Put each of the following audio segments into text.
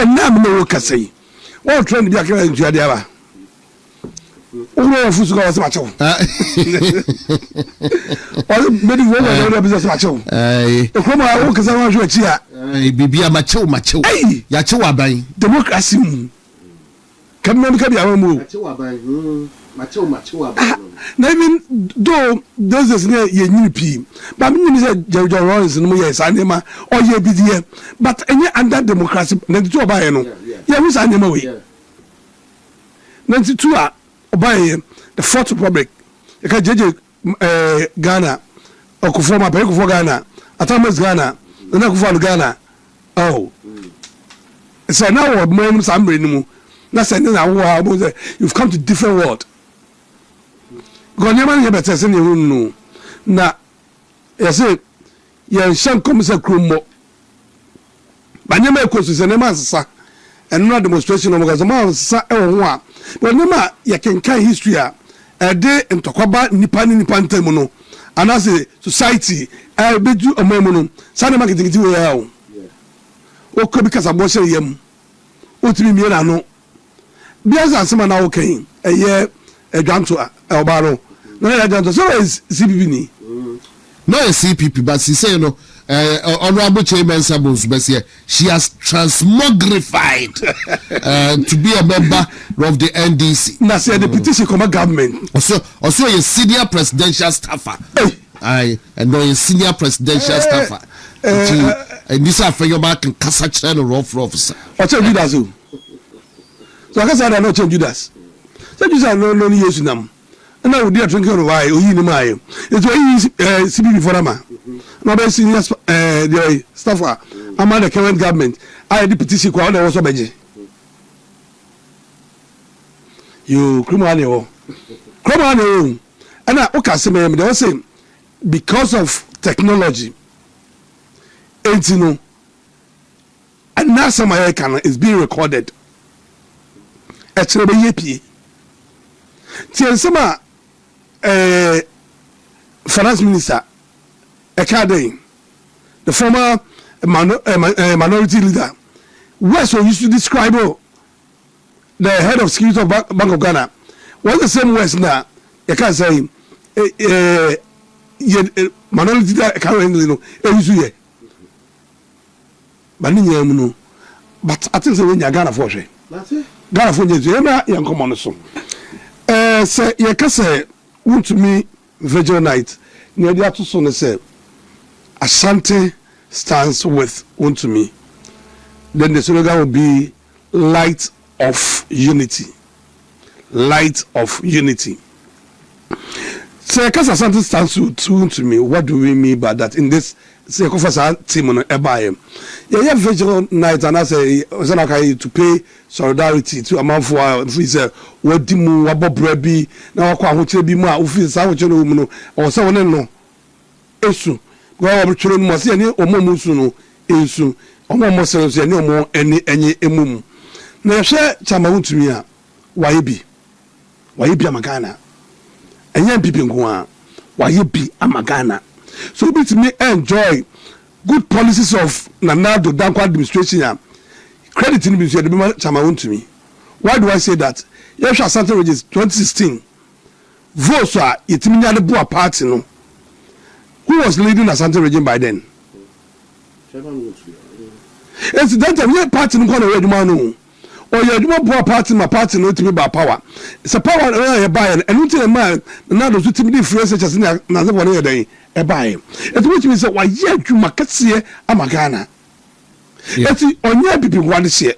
and now no say. What trend be a kind of Jadiaba? Oh, Fuska was macho. Maybe one business macho. Come on, because I want you here. Be a macho. Hey, Yachoa by democracy. Come on, come on, macho. Now, even though those is near your new P, but I mean, George Lawrence and Moya Sanema or ye be there, but any under democracy, 92 by no. Yeah, who's animal way? 92 are by the Fourth Republic. You can judge Ghana or Kufoma, Peko for Ghana, Atamas Ghana, the Nakufan Ghana. Oh, so now what moments I'm bringing. That's another you've come to different world. Gonyama better say you know. Na you say you shan come say krumo. Banyama ekosu say nema sasa. And no demonstration of gazama sasa e ho a. But nema you can history a dey ntokwaba nipa ntemu no. And as a society bedu omemu no. Sana marketing ti we ya o. O ko bi kasa bo say yam. O timi mi na no. Biasa asema na okay eye adwanto obaro na adwanto so is CPP ni no is CPP but she say no honorable chairman Sabons Bessie she has transmogrified to be a member of the NDC na say the petition come government also a senior presidential staffer and no a senior presidential staffer and this after your back and kasa channel officer o tell you that so I guess I don't know Judas. So you say no yesu nam. And I would dear drinking why o yin mai. It's why CPP for ama. No be senior the staffer among the current government. I the petition kwa na was obeje. You criminal. And I okay say me they say because of technology. And you know and now some American is being recorded. Echebe yepi tiensema finance minister Ekadin the former minority leader West used to describe the head of security of Bank of Ghana was the same West now you can say minority leader Ekadin no ezuye bani nyam no but I think say when you Ghana for sure that's it Ghana for you na yan come on so say you can say Wontumi Virgin Night near the to so say Ashanti stands with Wontumi then the slogan will be light of unity say cuz Ashanti stands with Wontumi what do we mean by that in this say conference team on ebaye yeah Virgin Night and I say to pay solidarity to amount for say what dimu wabobra bi na wakwa ahoche bi mu a ofi sa ahoche no mu no o se won no esu go obotwere mu se ne omomu su no esu omomo se so ne omo eni enye emum na hwe chama Wontumi a waye bi amagana enye NPP nko a waye bi amagana so bit me enjoy good policies of Nanado Danko administration credit in ministry the chama Wontumi. Why do I say that? Yes, Ashanti Region 2016 votes are itiminya the Boa party no. Who was leading Ashanti Region by then? It's that time party no gonna ready man no. Or you Boa party my party no to be by power. It's a power you buy and until man Nanado to timidly free such as na one day e buy. It which means why ye dwuma kase amagana. It's onye people want to say.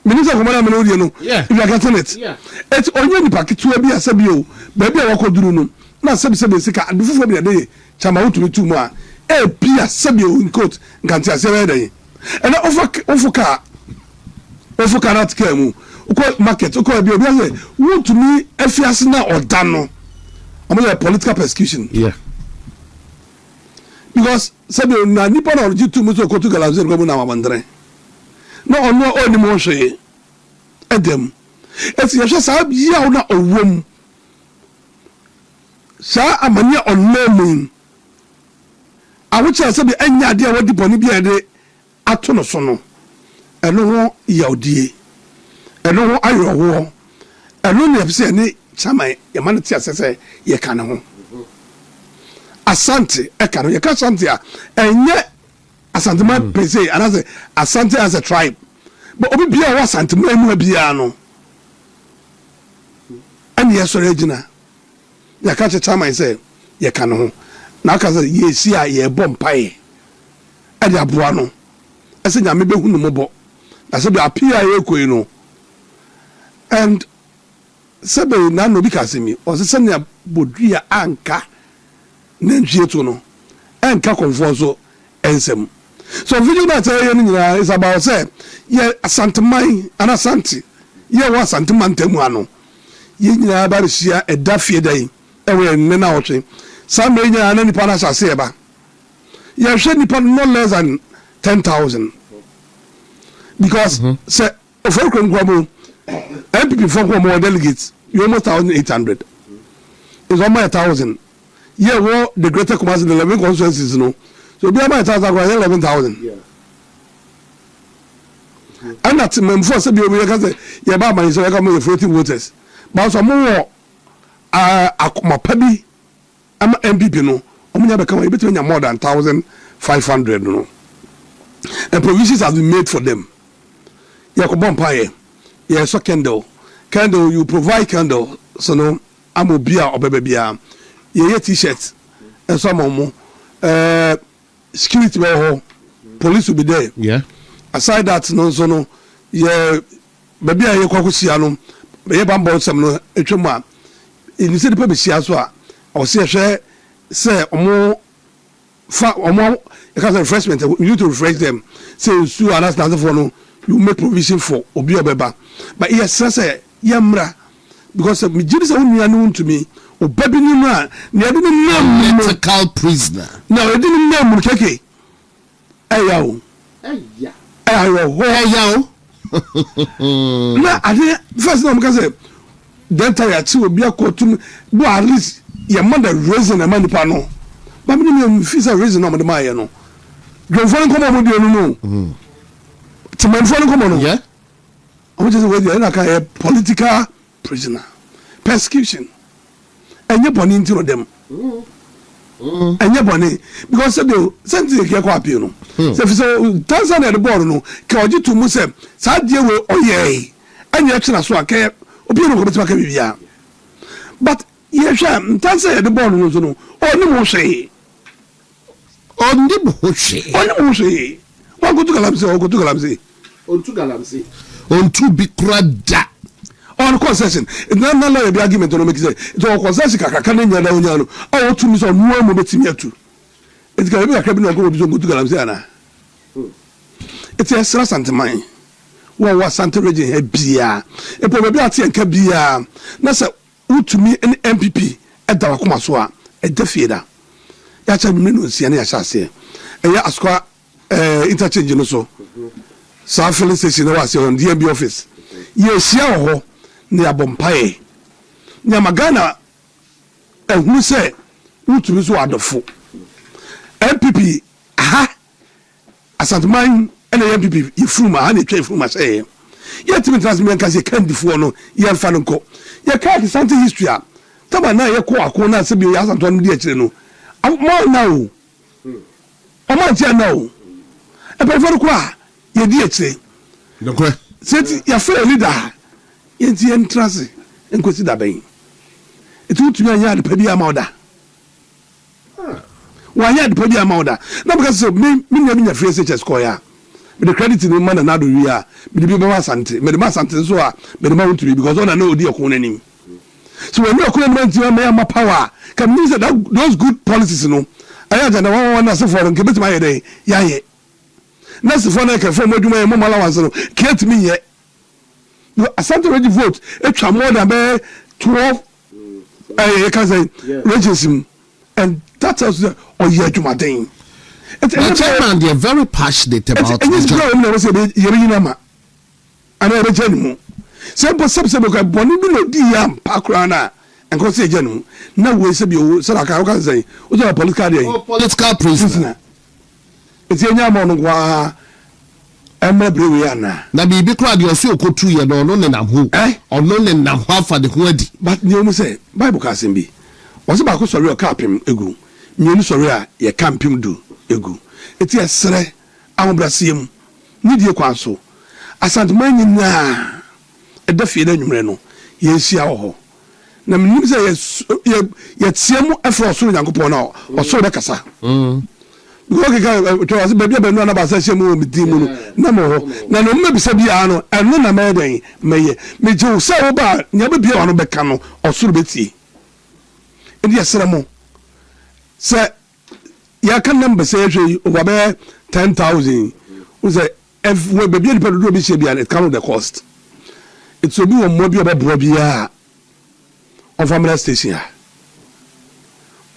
Minister Komana Melody no. If you are getting it. It's onye ni paketu bi asabi o. Ba bia wakoduru no. Na sabi sika adufufo bi dey chama Wontumi tu mu a. E bia sabi o in court nkanti asebe dey. And ofuka not care mu. Uko market uko bi obi say Wontumi afiase na oda no. Omo political persecution. Yeah. Because sabi na nipa na orji tu mu so kotu galaze ngo na wabandre. No ono oni mo hwe edem. Eti ye hwe sa bia na owom. Sa amanya onnamun. Awucha sabi anya de a wodi boni bia de ato no so no. ɛno ho yaudie ɛno ho ayɔwo ɛno ne yɛpɛ ne chairman yɛma no te asɛ sɛ yɛka ne ho Asante ɛka no yɛka Asante a ɛnyɛ Asante man per se anasɛ Asante as a tribe but obi bia wɔ Asante man mu bia no ɛne yɛsɔre agyina yɛka kyɛ chairman sɛ yɛka ne ho na aka sɛ yɛsi a yɛbɔ mpaeɛ ɛde aboa no ɛsɛ nyame bɛhu no mmɔbɔ na sɛ bɛ apia a yɛkɔi no and sɛ bɛ na no bi ka asɛm yi ɔsɛ sɛnea bodua anka na ntwie to no ɛnka kɔmfoɔ so ɛnsɛm so video na ɛyɛ no nyinaa is about sɛ yɛ asanteman ana asante yɛ wɔ asanteman ntamu ano yɛ nyinaa ba rehyia ɛda fie da yi ɛwɔ ɛnne na ɔtwe saa mmerɛ nyinaa na nipa no ahyɛ ase ɛba yɛhwɛ nipa no no less than 10,000 because sɛ ɔfɔre kurom mu NPP for more delegates you almost 1,800 it's almost 1,000 yeah well the greater Kumasi the 11 constituencies no so be about 11,000 and that before say be we can say yeah ba man so come the floating voters but so more akoma bi am NPP no omunya be come between more than 1,500 no and provisions have been made for them yeah ko bompaye yeah so candle you provide candle so no amobia obebebia yeah t-shirt and some more security well police will be there yeah aside that no so no yeah baby aye kwakusia no be bambo sem no etwem a ni se de pa be sia so a o se hwe se omo fa omo because refreshment you need to refresh them say su anas na for no you make provision for obi obeba but yes say yamra because me jiri say wonu anu ntumi obabi ni ma na ade ni nam political prisoner na ade ni nam keke ayawo ayawo na ade first na mo say dental ya ti obi akotum do at least your mother reason na manipa no ba me ni feel say reason na mo de ma ye no dwonfo nkomo mo de no timanfo nkomo no yeah I want to say na ka political prisoner persecution enye boni ntiro dem enye boni because say the senti ke kwa appeal no say fi so Tanzania the board no ka oji to mu say sa die we oye enye tena so aka obi no ko betima ka bibia but ye hwa Tanzania the board no so no oni mo hwe wa go to galamse ontu bi krada on concession na la be argument no make say to concession kakaka na nya na onya no o tu mi so no mo betimi atu it can be akabi na go bi so go to galamse ana it's a stress antiman wa Santa region he bia e po be ati enka bia na say utumi NPP e da wakoma so a e da fieda ya cha mi no sia na ya sha se e ya askwa interchange no so South filling station na was on DMB office ye sia ho na ya bompae nya magana ehunu se utumi so adofo NPP aha asantman ene NPP ifuma ha na twa ifuma say ye timi transmission ka se kandifo no ye mfa nko ye ka the something history a taba na ye ko akon na se bi ya asanto no di akire no mo na o o ti na o e pe for ko a ye di akire dokwe seti ya fe leader ye ti entrance enkosi da ben etu tumi anya de pa bi amawda wa anya de pa bi amawda na because so me nya free SHS ko ya me the credit ni man na do wi a me bi ba Asante me de ma Asante so a me de ma Wontumi because ona na odi okun nanim so when you okun nanim ti ma power can mean that those good policies no aya ja na one na se for nke betima ye dey ya ye na se for na ke for moduma ye mo mala wan so can't me ye Asante already vote etwa more than 12 can say regions and that tells you oh yeah jumaden the chairman they are very passionate about this job no say ye na ma ana e reje nimu simple ko boni bi no di yam pakra na enko say je nimu na we say bi o say ka say o say political dey political prisoner it's enya mo no kwa brewe ana na bibi kra de osi okotu ye no no nenam ho ono nenam ho afa de ho adi but ne omu say bible ka asem bi osi ba ko sori o kapim egu mienu sori a ye kampim du egu eti esere ahobrasiem ni die kwanso Asante Media na edafie da nwumre no ye hia ho na menim say ye tiemu efro so Nyankopon na osoro be kasa because to was baby abenu na ba sa hia mi di mu no na mo ho na no mmebisa bia no eno na meden meye me je se wo ba nya be bia no be ka no osoro betie edi esere mo se ya kan number say over be 10,000 we say if we baby people do be bia it come with the cost it will be one more bia bro bia on family station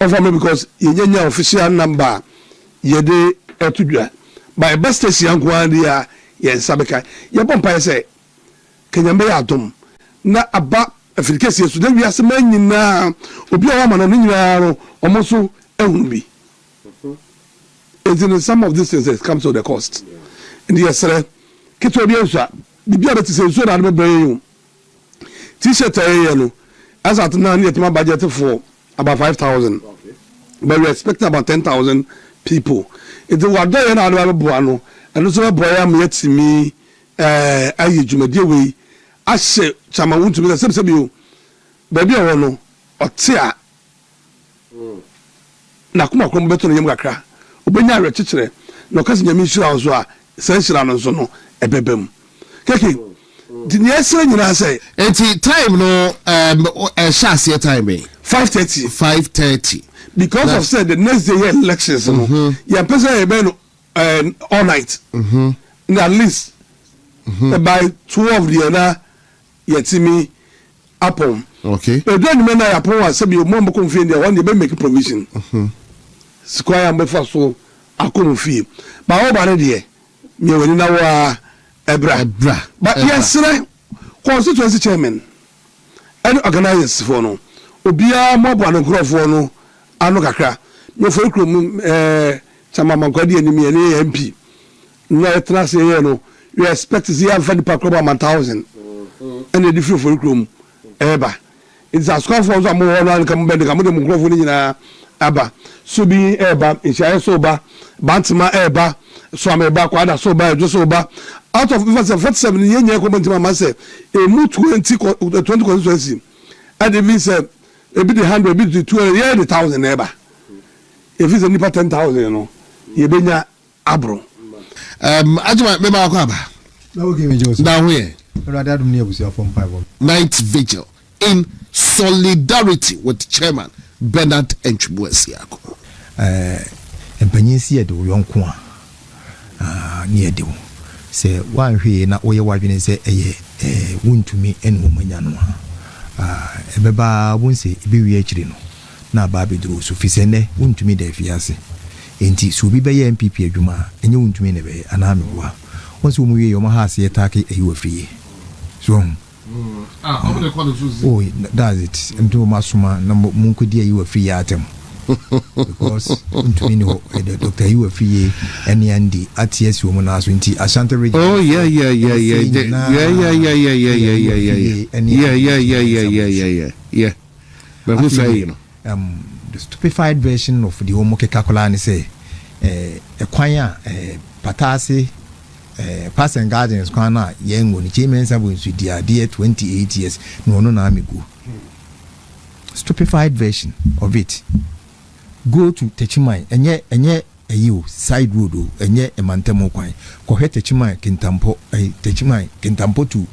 on family because yenya official number yede etudwa by best station kwandi ya sabeka ya bompa say kenyambe ya atom na aba afrikasi yesu de wiase manyina obi a wama na nyina ro omoso ehunu bi in some of these things it comes to the cost and yesere kito bi enso bibia beti se so na be bran t-shirt no as at now need my budget for about 5,000 but we expect about 10,000 people it was there na do bo ano and so boy am yetimi ayi dwumade we ahye chama Wontumi na sebse bio baby o no ote a na kuma krom beto no yem kakra obenya awe kekere na okase nyame hira so a san hira no so no ebebem keke di ne esere nyina say enti time no share time 5:30 because of said the next day elections no ya person e be no all night at least by 12 the na yetimi apom okay but then men na apom say be mo mboko mfie dey one dey make provision square am befa so akom fie ba wo ba ne dey me wani na wa ebra but yes constituency chairman and organizers for no obia mo bo an crofo no anu kakra me for krom chama mankodi enimi ene MP na etra se ye no you expect to see have the pack about 1,000 and the different for krom eba it's a score for some more and come bend come the microphone nyina aba so bi eba insha so ba bantima eba so am eba kwada so ba jo so ba out of even 47 yenye ko bantima ma say e mu 20 constituency and it means e be the 100 be the 200 yeah the 1,000 eba if it's only 10,000 no ye benya abro ajuma me ba ko aba na okay me Joseph now here radadum ne abusia from 5 night vigil in solidarity with chairman Bernard Enchibwesiako empanyensi edo yonko ne edo se wanhwe na oye wadwene se eye Wontumi enu omanya no ebeba wonse ebiwie akire no na ba bedro so fisene Wontumi da fiase enti so bi be NPP adwuma enye Wontumi ne be anamegwa wonse wo mu wie yo ma ha se yetake eyi wafie so oh that's it ndo masuma na munkodi eyi wafie atem because Wontumi no Dr. you wafie ene andi atiesi wo mu na so enti Ashanti Media oh yeah but who say you know the stupefied version of the Omokeka kola ni say ekwan patase Pass Gardens kwana yengo ni chimensa bu nsu dia 28 years no na amegu stupefied version of it go to Techimai enye ayo side road enye emantemo kwan ko hwe Techimai kintampo to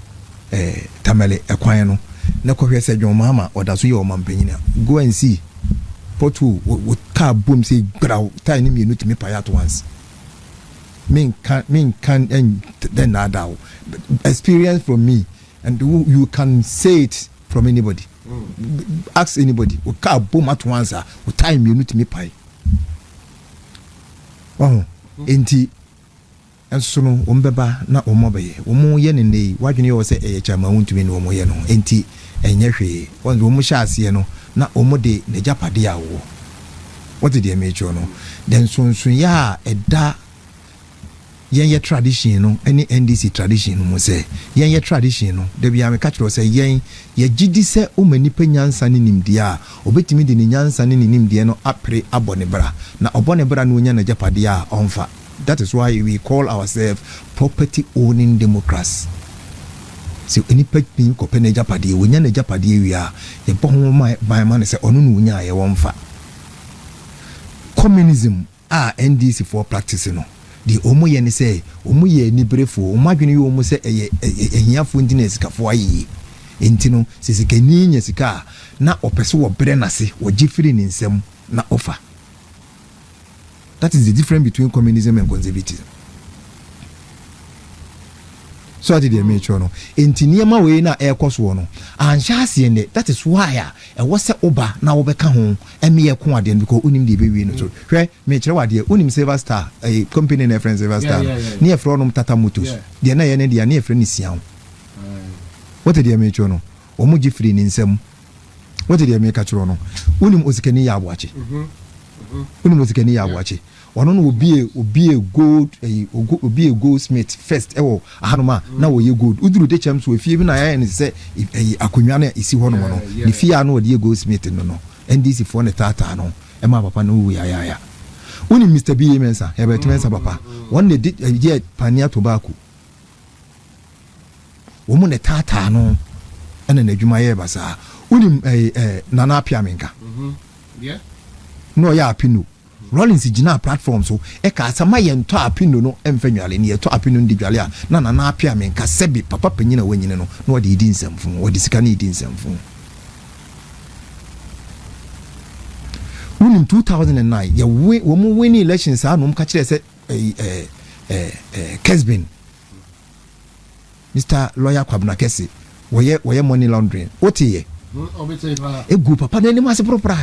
Tamale ekwan no na ko hwe se John Mahama odaso ye o mampanyina go and see potu with car boom say grau time ni no timi pay at once mean can and then now experience from me and you can say it from anybody ask anybody we car boom at once with time you need to me pay oh enti enso no ombeba na omobaye omo ye ne nei wadwene yo se chama Wontumi no omo ye no enti enye hwe won omo sha ase no na omo de ne japade awo what did they make you no then sunsun ya eda yen tradition no any NDC tradition mo say yen tradition no de bia me catch say yen ye gidi say o manipa nyansa ne nimde a obetimi de ne nyansa ne nimde no apre abonebra na obonebra no nya na japade a onfa. That is why we call ourselves property owning democrats. So any pekpin ko pene japade wo nya na japade wi a ye bon my man say onu no nya ye wonfa. Communism NDC for practicing no the omo ye ni say omo ye ni brefo omo adwene ye omo say ehiafo ndina sikafo ayi entino sisika ni nya sika na opese wo bre nase wo gifiri ni nsem na offer. That is the difference between communism and conservatism. So did they make sure no entiniema we na ekoso no anhya ase ne. That is why e wo se oba na wo beka ho eme ye ko ade because unim de be wi no so hwe me kire wade unim Silver Star a company na friend Silver Star ne e fro no Tata Motors de na ye ne de na e fro ni sia ho. What did they make sure no omo gi free ni nsem. What did they make sure no unim osikani ya aboache unim osikani ya aboache ono no obi a goldsmith first ewo ahanoma na wo ye gold uduru de cham so efie bi na ya ne se akonwa na isi ho no ne fie a no de goldsmith no NDC for ne tata no e ma papa no wu ya uni Mr. B Mensa Herbert Mensa papa won ne ye pania tobacco wo mu ne tata no ene na adwuma ye basa uni nana apiamenka no ya apino Rollins gina platform so e ka asama ye nto apino no emfanwale ne ye to apino ndi dwale a na apia me nka sebi papa panyina wanyine no na wode idi nsamfun wode sika ne idi nsamfun. Unim 2009 ye wo mu win elections a no ka kire se Kesbin Mr. Lawyer Kwabna Kese woye money laundering otiye egu papa na ni mase propra.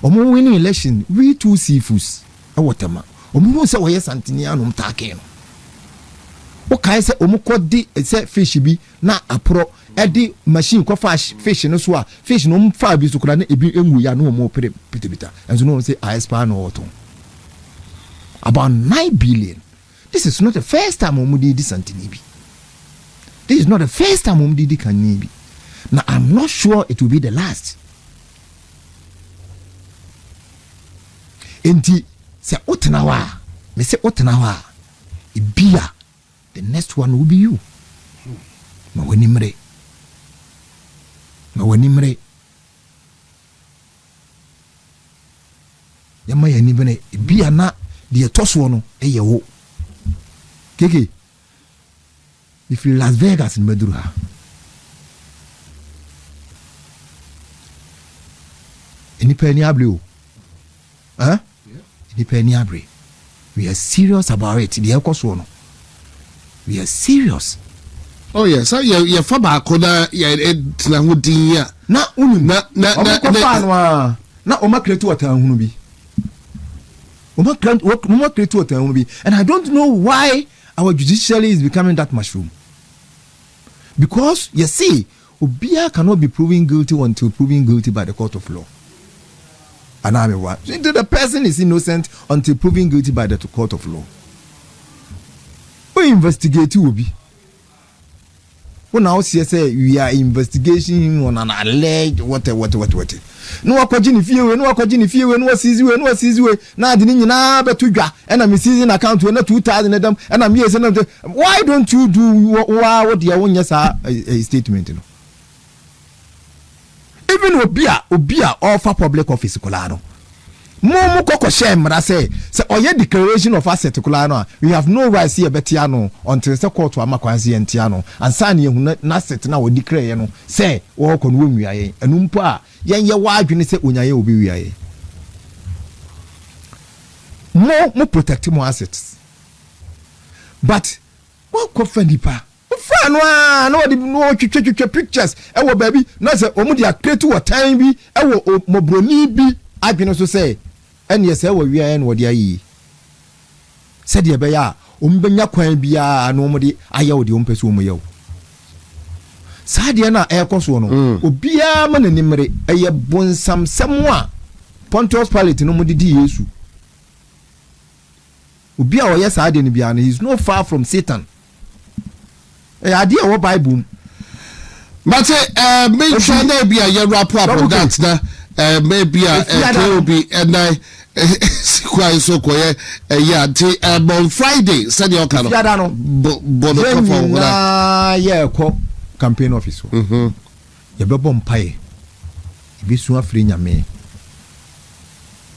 Omo winning election we two seafoods awotama omo se woye santini anom take no o kai se omo kodi se fish bi na apro edi machine ko fish no so a fish no mfa bi so kura na ebi enwu ya no omo pere pitebita enso no say ISPA no oto about 9 billion. This is not the first time omo di santini bi. This is not the first time omo di kan bi. Now I'm not sure it will be the last. Enti se otenawa me se otenawa ibia the next one will be you. Ma wanimre yama ya nibene ibia na de toso no eye wo keke if Las Vegas in Madura eni pani ableo we are serious about it. The ekoso no. We are serious. Oh yes, so you fa ba ko na ya tina hodin ya. Na unu na o ma create water hunu bi. O ma create water hunu bi. And I don't know why our judiciary is becoming that mushroom. Because you see, Obia cannot be proven guilty until proven guilty by the court of law. And the person is innocent until proven guilty by the court of law. We investigate you be. When now say we are investigating on an alleged what. No akwaji ni fie no seize we na de nyina betudwa and I'm seizing account we na 2000 them and I'm here saying why don't you do what they won yes a statement no. Even obia offer public office kolano mo koko share mra say oye declaration of asset kolano we have no right here betiano until the court amakwansi entiano and san ye hu na asset na we declare no say wo ko no wiaye enumpo a yen ye wadwene say onyaye obi wiaye mo protect mo assets but what ko fandipa no di no twetwe pictures e wo baby na say omu dia create wo time bi e wo mobroni bi adwene so say ene say wo wiaye no dia yi say de be ya ombenya kwan bia na omu di ayawo de ompeso omu yawo sadia na ekoso no obia ma nanimre eye bonsam semwa Pontius Pilate no mu di Yesu obi a oyɛ saa de no bia no he's not far from Satan ade a wo Bible but make sure na be a wrap up on that na maybe KOB and I quite so quiet yeah on Friday said you can yeah campaign office you be bom pae bi so afri nyame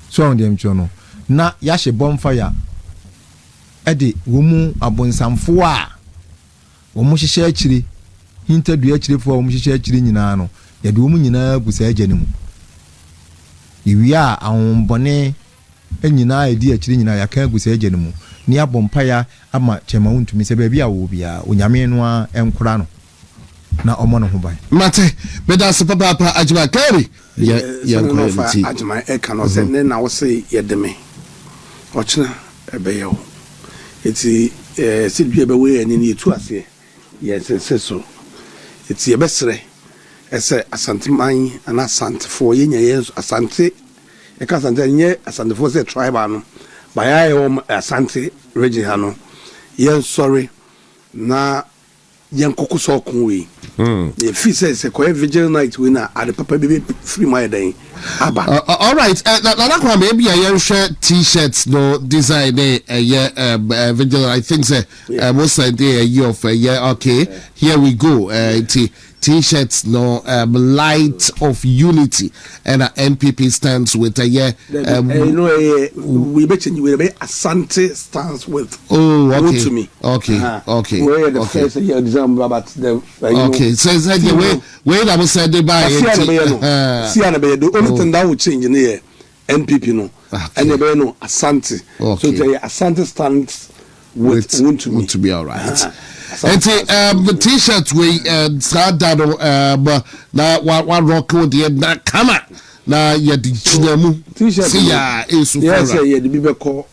so on dem chono na ya hye bonfire ede wo mu abonsamfo a wo mu hyehye akiri hintadu akiri fo wo mu hyehye akiri nyina no ya de wo mu nyina gusa agya mu iwia ahombone enyina edi akiri nyina ya kan gusa agya mu ni abompaya ama chema Wontumi se ba bia wo bia onyame no a enkora no na omo no ho ban mate beda se papa ajima kari ya quality ajima e kan o se ne na wo se yedeme ochina ebeyo eti se dua be we ani ni etu ase yes so eti ebesre ese Asante man ana Asante fo yenya yes Asante e ka Asante nye Asante fo se tribe no baya e Asante region ha no yen sorry na yen kokoso okun we e fi se ko vigil night we na ade papa be free my den aba all right na kwa maybe a yen share t-shirts no design vigil I think say most idea a year of okay here we go t-shirts no light of unity and NPP stands with a we bet you will be Asante stands with Wontumi okay where the first year December but the okay so the way that was said by see the only thing that will change in here NPP no and the no Asante so the Asante stands with Wontumi to be all right the t-shirt we sadado na one rock the na kama na ya di chinamu t-shirt ya esu yes ya di be call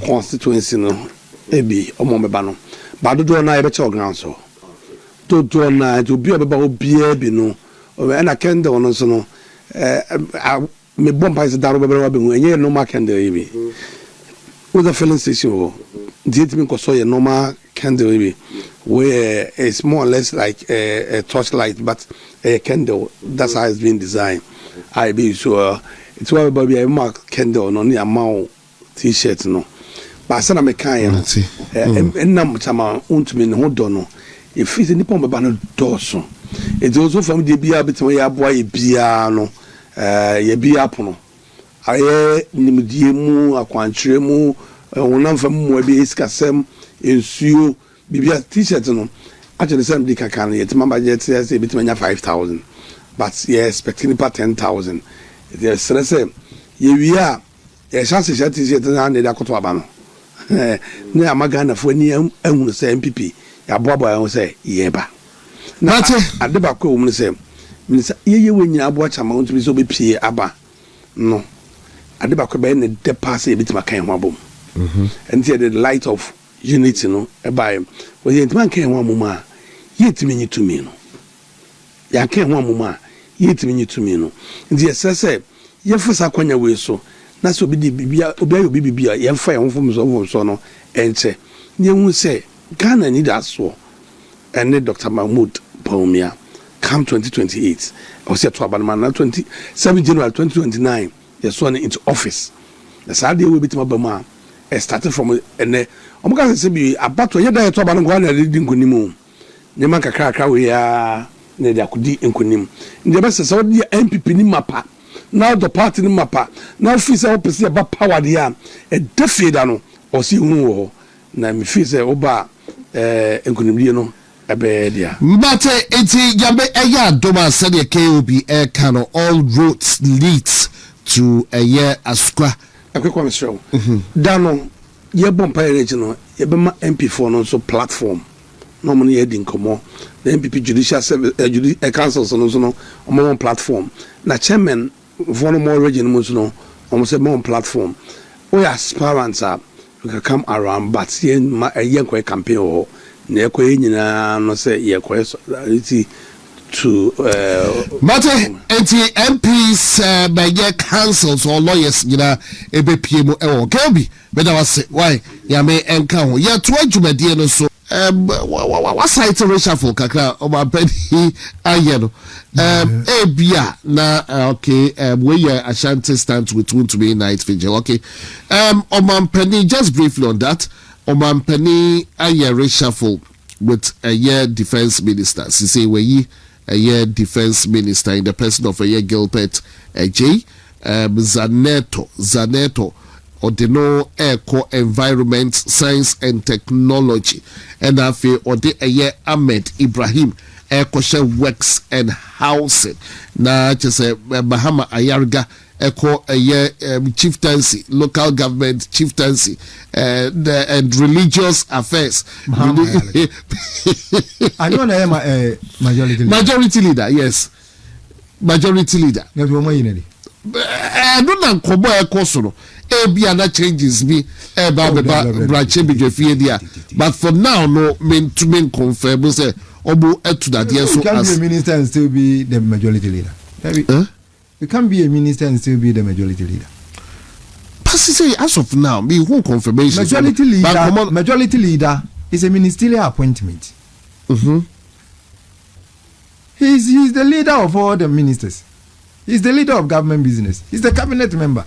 constituency no ebi omo meba no ba dodo na ya be che organ so dodo na to bi obeba obi bi no na kende ono so no me bomba is daro bebe wa be enye normal kende ebi with the filling station the it ko so ye normal candle maybe where it's more or less like a torchlight but a candle that's how it's been designed I be so it's why baby I mark candle no near mount t-shirt no but sana me kan and nam chama Wontumi no do no if it's any pom ba no doso it also from the bia betima ya boa e bia no ye bia pono aye nimdie mu akwankyere mu wonam fam mu bi iskasem ensuo bibia t-shirt no actually some di kakan yet mama budget say betimanya 5,000 but yeah expecting about 10,000 they say ye wi a ye chance shirt t-shirt na na da koto aba no na amagana fo ni ehunu say NPP ya boabo ya say yeba na adeba ko mu say minisa ye wenyina abo chama Wontumi so be pie aba no adeba ko be ne de pass e bitima kan ho abom and see the light of unity no by we yet man kan ho amoma yetimi nyitumi no ya kan ho amoma yetimi nyitumi no ndi esese ye fusa kwanya we so na so bi di bibia obi ayo bibia ye fa ye ho so no enche nye hu se Ghana need aso and Dr. Mahmoud Baumia come 2028 or say to abanman na 27 January 2029 ye so into office the Saturday we bitima bama started from and omuka se bi abato ye da to aban go na di nkonimu nyema kakra we ya na di akudi nkonim nde be se so di NPP ni mapa now the party ni mapa now fi se opese ba power dia e defeat no o si hu wo na mi fi se oba nkonim die no ebe dia mbate enti yabe eya doma said the KOB can all roads leads to a year askwa akwekwa mesrew dano ye bompa energy no ye be ma MP4 no so platform no mo ye di nkomo the NPP judicial service council so no omo platform na chairman for no more region mo so no omo say more platform we aspirants are we can come around but ye ma ye campaign o na ye nyina no say ye to Mate MPs by your councils or lawyers ebepiem Kelby better was why ya may encounter ya to adwumade no so what site reshuffle kakra o ma pedi ayeno ebia na okay we Ashanti stands with Wontumi night vigil okay Omampeni just briefly on that Omampeni aye reshuffle with a year defense minister say we a year defense minister in the person of a year Gilbert J. Zaneto Odino Eco Environment Science and Technology and afi ode a year Ahmed Ibrahim Eco Works and Housing na chese Mahama Ayarga Eco a year chieftaincy, local government chieftaincy and religious affairs. I don't know majority leader, yes. Majority leader. I don't know kobo Eco sono. Biana changes me but for now no mean to mean confirm say obo etu that yes so as be a minister and still be the majority leader. You can't be a minister and still be the majority leader. But say as of now, me who confirmation. Majority leader is a ministerial appointment. He's the leader of all the ministers. He's the leader of government business. He's the cabinet member.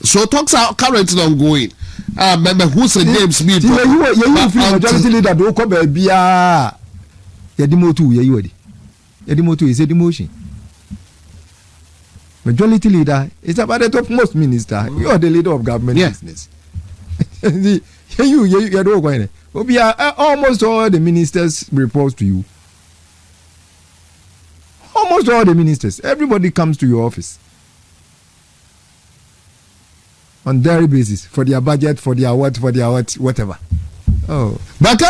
So talks are currently ongoing. Remember who said names me? You majority leader do come be a Yadimotu is a demotion. Majority leader is about the topmost minister. You are the leader of government business. You don't go in. Almost all the ministers report to you. Almost all the ministers. Everybody comes to your office on daily basis for their budget, for their whatever. Oh, but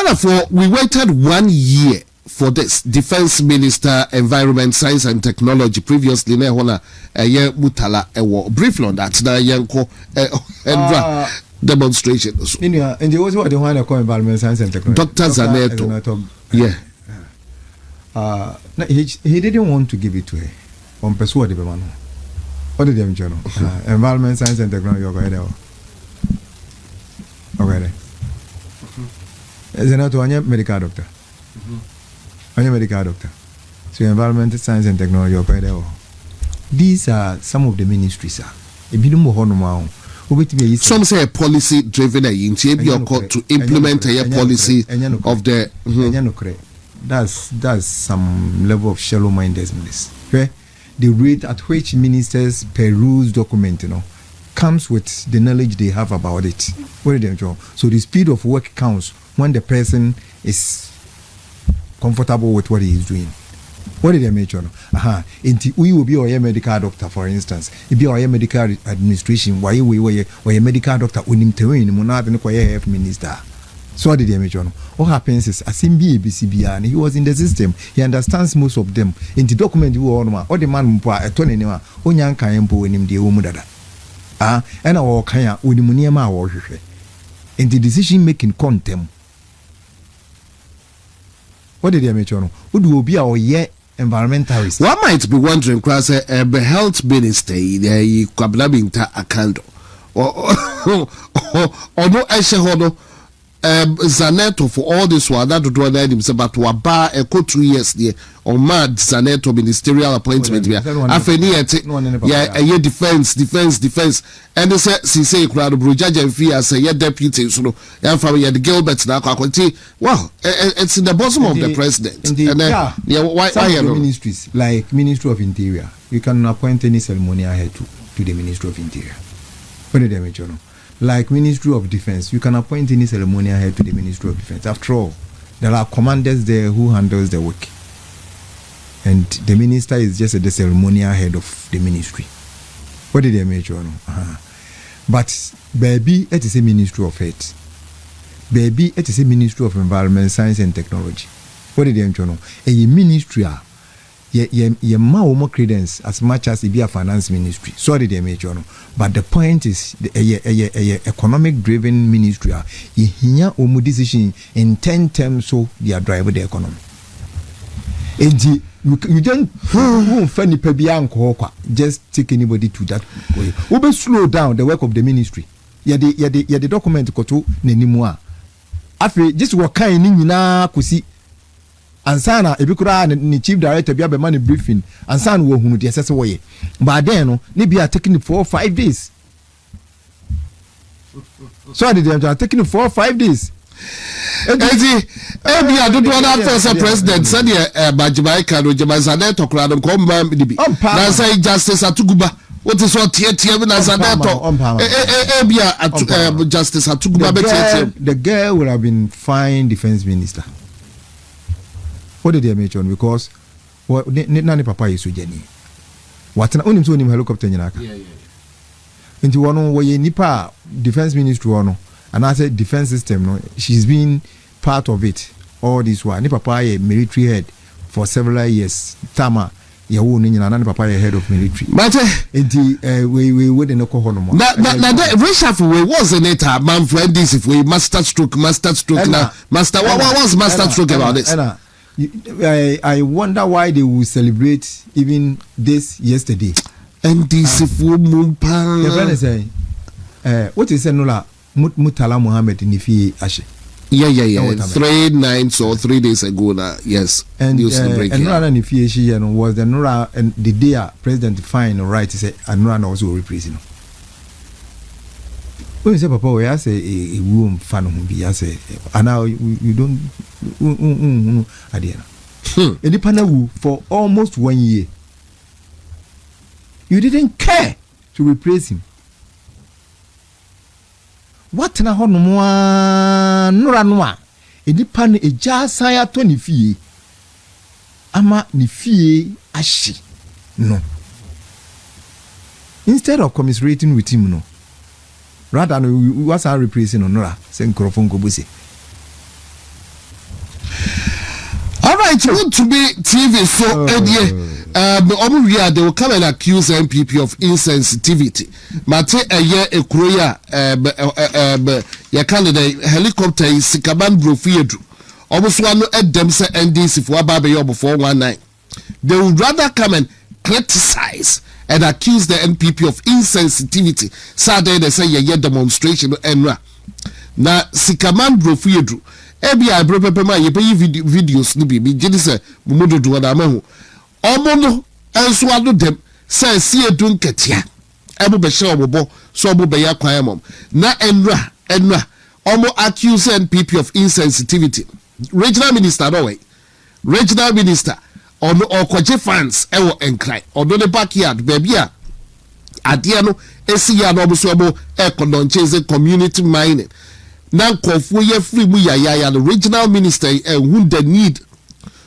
we waited 1 year for this defense minister, environment, science and technology. Previously, ne hona ye mutala ewo briefly on that. Na yenko demonstration. And there was what the one call environment, science and technology. Dr. Zaneto. Yeah. He didn't want to give it to her. On persuade the man. What did you know? Environment, science and technology. Okay. Zaneto, I'm a medical doctor. I'm a medical doctor. So environment, science and technology. These are some of the ministries. Some say a policy driven to implement a policy of the. That's some level of shallow mindedness. Okay? The rate at which ministers peruse document, comes with the knowledge they have about it. What did they do? So the speed of work counts when the person is comfortable with what he is doing. What did they mention? We will be a medical doctor, for instance. If you are a medical administration, why we a medical doctor, we need to win, minister. So what did they mention? What happens is, as in BCB, and he was in the system. He understands most of them. In the document, you are all the man who are turning him, Onyan Kayampo, and him the Omudada. And our Kaya, Unimuniama, or in the decision making contempt. What did they mention? Who will be our year environmentalist? One might be wondering, because the health minister, the Kablabinta Akando, or no Eshehodo. Zaneto for all this while that would run himself but to a bar a 2 years there or mad Zaneto ministerial appointment here. A year defense and they say crowd Brujaja and Fia say yeah deputy so from the Gilbert now well it's in the bosom of the president and why ministries like Ministry of Interior you can appoint any ceremonial head to the Ministry of Interior. What did they mention? Like Ministry of Defense, you can appoint any ceremonial head to the Ministry of Defense. After all, there are commanders there who handles the work. And the minister is just the ceremonial head of the ministry. What did they mention? But baby, it is a Ministry of Health. Baby, it is a Ministry of Environment, Science and Technology. What did they mention? A ministry ye more credence as much as it be a finance ministry. Sorry, they make but the point is, a economic driven ministry. Ye decision in 10 terms, so they are driving the economy. and you don't funny pebianko just take anybody to that way. We slow down the work of the ministry. Yeah, the document koto nenimua. After just what kind na kusi ansana ebikura ni chief director bia be man briefing ansana wo hunu de sese wo ye. But then no ni bia taking 4 or 5 days. So they are taking 4 or 5 days. Ezi ebi adodo na first president said Bajimai no Jemazane tokra no komba dibi na say justice atuguba what is what tie na Zaneto ebi justice atuguba betie the girl would have been fine defense minister. What did they mention? Because what nani papa is sujeni what na onim so onim helicopter nyinaka nti wono wo ye nipa defense ministry wono and I said defense system no she's been part of it all this while ni papa ye military head for several years tama ye wo ni nyina na papa ye head of military but enti we dey no ko hono mo na reshuffle we wasn't it man friend this if we master stroke na master what was master stroke about this I wonder why they will celebrate even this yesterday and this if we mumpa the friend say what is no la Mutala Muhammad in Ifi Ashe. Yeah. 3 nights or 3 days ago now. Yes. And Nura and Ifi was the Nura and the day President fine right to say and Nura also replacing. When you say Papa, we say a room fan whom be say and now you don't Adiana. And the panel for almost 1 year. You didn't care to replace him. What na ho no nura noa edipa no eja san ya to ni fie ama ni fie ahye no instead of commiserating with him no rather no we was are replacing nura say nkrofo nkobose. All right, Wontumi TV so they will come and accuse NPP of insensitivity. Mate eye ekroya ya candidate helicopter is Sikaban Brofiedu. Almost one them say NDC for Ababe Yob 419. They would rather come and criticize and accuse the NPP of insensitivity. Saturday they say ye demonstration enra. Na Sikaman Brofiedu. Ebi I bro pepema ye pay videos no bi gidi say mumodo do na ma hu. Omo no enso ado dem say sie dun ketia. Ebo be hye obobo so obo be ya kwan mom. Na enra omo accuse NPP of insensitivity. Regional minister no way. Regional minister ono okoje fans ewo enkrai. Odo ne backyard baby a ade no esi ya no obo so obo ekononcheze community mining. Now kofu ye free mu ya the regional minister who the need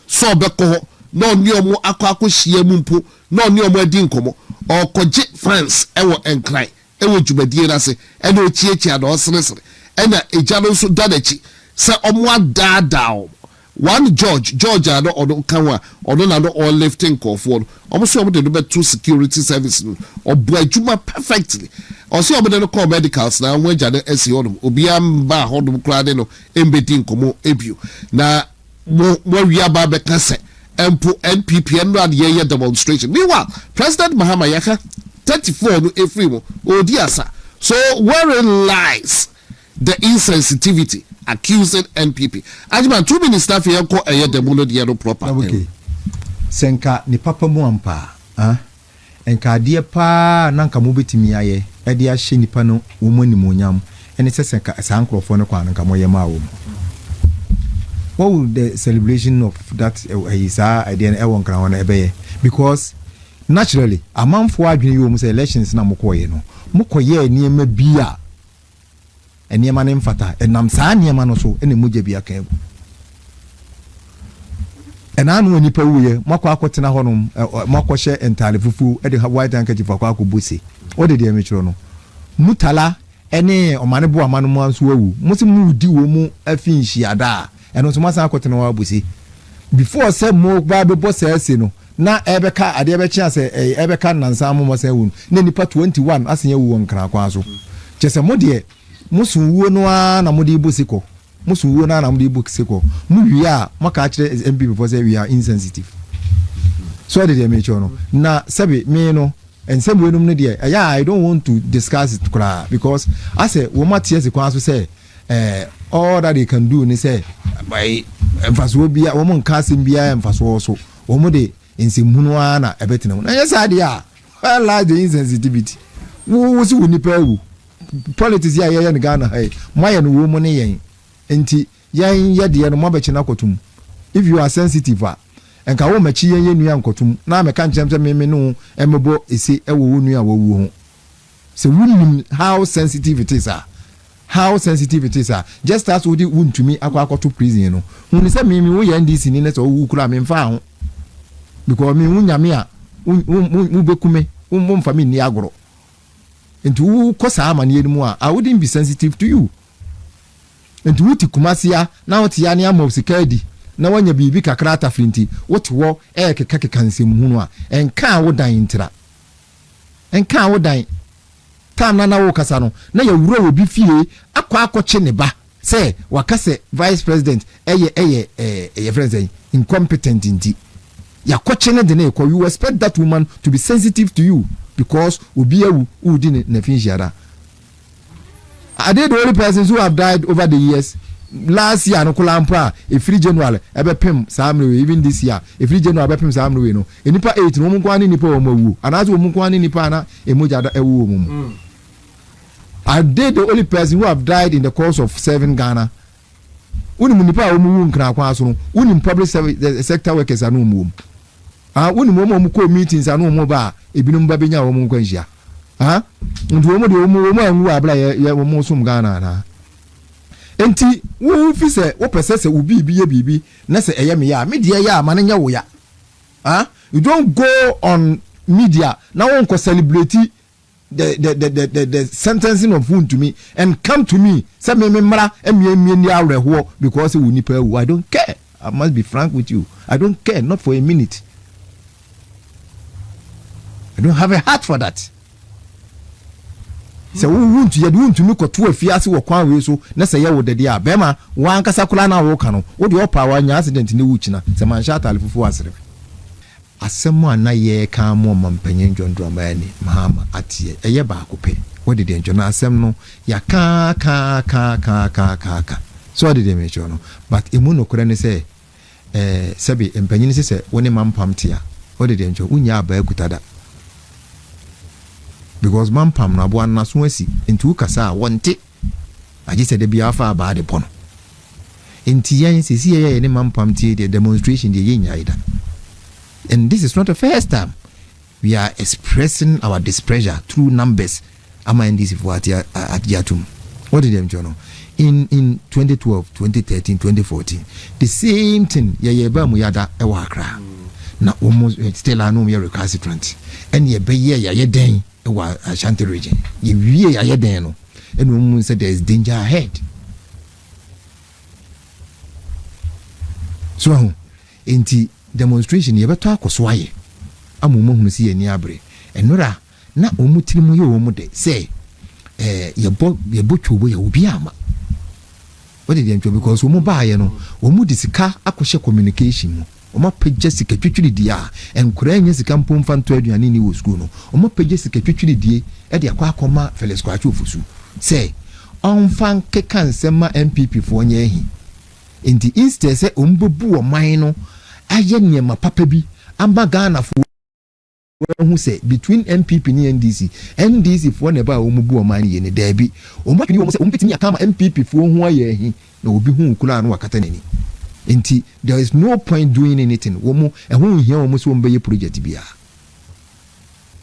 so beko no ni omo akwa hie mu mpo no ni omo adi nkomo or koje France ewo enkrai ewo djubadie na se e na ochiechi ada osresre e na eja no so dadachi se omo adada one George ado odo kanwa odo na do all lifting kofu omo so omo de do beto security service no obo adwuma perfectly osi omo de no call medicals na won agya de esi odom obi amba hodom kra de no embedi nkomo ebio na mo wia ba be kase empo NPP and rad ye demonstration meanwhile President Mahama yaka 34 no efrimo odi asa so wherein lies the insensitivity accusing NPP ajima 2 minutes staff here ko eye demo de no proper okay senka ni papa mu ampa enka de pa nanka mo betimi aye e de ahye nipa no wo mu animonyam ene senka sankrofo no kwa nanka mo ye ma wo what would the celebration of that is idea e won kran wona ebe because naturally amanfo adwene yo mu say elections na mokoye no mokoye niema bia eniema ne mfata enam saa niema no so ene mogya bia kan egu enanu oni pa wuye makwa akotena honom makwa hye entale fufu e de white handkerchief akwa akobose what did they make no mutala ene omane bo amanu mu anso awu musi mu di wo mu afinshi ada eno so masa akotena wa bose before say mo ba be boss ese no na ebeka ade ebechi ase ebeka nansa mo mo say wu na nipa 21 asen ya wu nkran kwa so chese mo de musu wuo no na mo de bose ko musu wo na mo de book seko mu wi a maka akire MPP for say we are insensitive so they dey make sure no na sabi me no and same way no dey I don't want to discuss it because I say wo matie kwan so say all that they can do ni say by emfaso bia wo mon ka sem bia emfaso so wo mo de nsemmunu na ebetina na yes ade a large insensitivity wo si wo nipa wu politics ya ye ne Ghana hey moye no wo mo ne yen enti yen ye de no mo be china kotum if you are sensitive enka wo machi yen nua nkotum na me kan chem me no emebo ese ewo wo nua wo wu ho so we how sensitive it is just as we Wontumi akwa to prison no hunu se me wo ye ndisi ni ne so wo kura me mfa ho because me wunyame a wo bekume wo mfa me ni agoro enti wo kosa amane mu a I wouldn't be sensitive to you enti wo ti kumasia na wo ti ya ne amobsikadi na wanya bibi kakra atafrinti wo ti wo keka nsem hunu a enka wo dan ntira enka wo dan tam na wo kasa no na ya wuro obi fie akwa ne ba say wakase vice president eye friends incompetent indeed ya ne de na you expect that woman to be sensitive to you because obi ewu udi na finjiara are they the only persons who have died over the years last year no kulampa a free general ebe pem samre even this year a free general ebe pem samre no enipa 8 no munko ani nipa o mawu anazo o munko ani nipa na emoja da ewu o mum are they the only person who have died in the course of serving Ghana uni nipa o mu nkra kwa so no uni public sector workers anu mu uni mo ko meetings anu mo ba ebinum ba benya wo mu nkwa njia ndu wo mo de wo mo anwu abla ye wo mo sum Ghana na enti wo fi se wo pese se ubi bi ye bibi na se eye me ya media ya ma nya wo ya you don't go on media now won ko celebrate the sentencing of Wontumi and come to me say me mra emie ni awreho because we nipa I don't care. I must be frank with you. I don't care, not for a minute. I don't have a heart for that. Se Wontumi ko to afiase wo kwan we so na se ye wo dede a bema wan kasa kula na wo ka no wo de opa wa nya accident ne wu china se man sha talefufu asere asemu ana ye ka mo mampanyen Ndwandwama ni Mahama atie eye ba akopɛ wo de den jona asem no ya ka so de me cho no but emu no kora ne se sebe empanyen se woni mampam tia wo de den jo unya aba akutada because mampam na bo na so asi nti ukasa wonte aje se de bia fa ba de pono nti yan se si ye ne mampam tie de demonstration de ye nya ida. And this is not the first time we are expressing our displeasure through numbers. Am I in this at Yatum? What did them journal? In 2012, 2013, 2014, the same thing. Yeba muyada ewakra. Na almost still I know we are recalcitrant. And ye be ye den ewa Ashanti region. Ye den no. And woman said there is danger ahead. So, inti demonstration ye beto akoso aye amumo hunu si ye ni abre enura na omutirimu ye wo mu de say ye bo twobo ye obi ama what did them because omu ba ye no omu disika akoshe communication mu omu page sika twitwiri dia enkura nya sika mpomfa nto aduane ni wo school no omu page sika twitwiri die e de akwa akoma Felix Kwachu ofusu say onfan keka nsema NPP fo nya ehi enti instead say ombobu o man no aye nyema papa bi amba Ghana fo who say between NPP and NDC for never omubu omani ye ne da bi omani wo say ompetimi akama NPP fo hu aye hi na obi hu kula no wakata nani enti there is no point doing anything wo mu ehun hia wo mu so mbeye project bia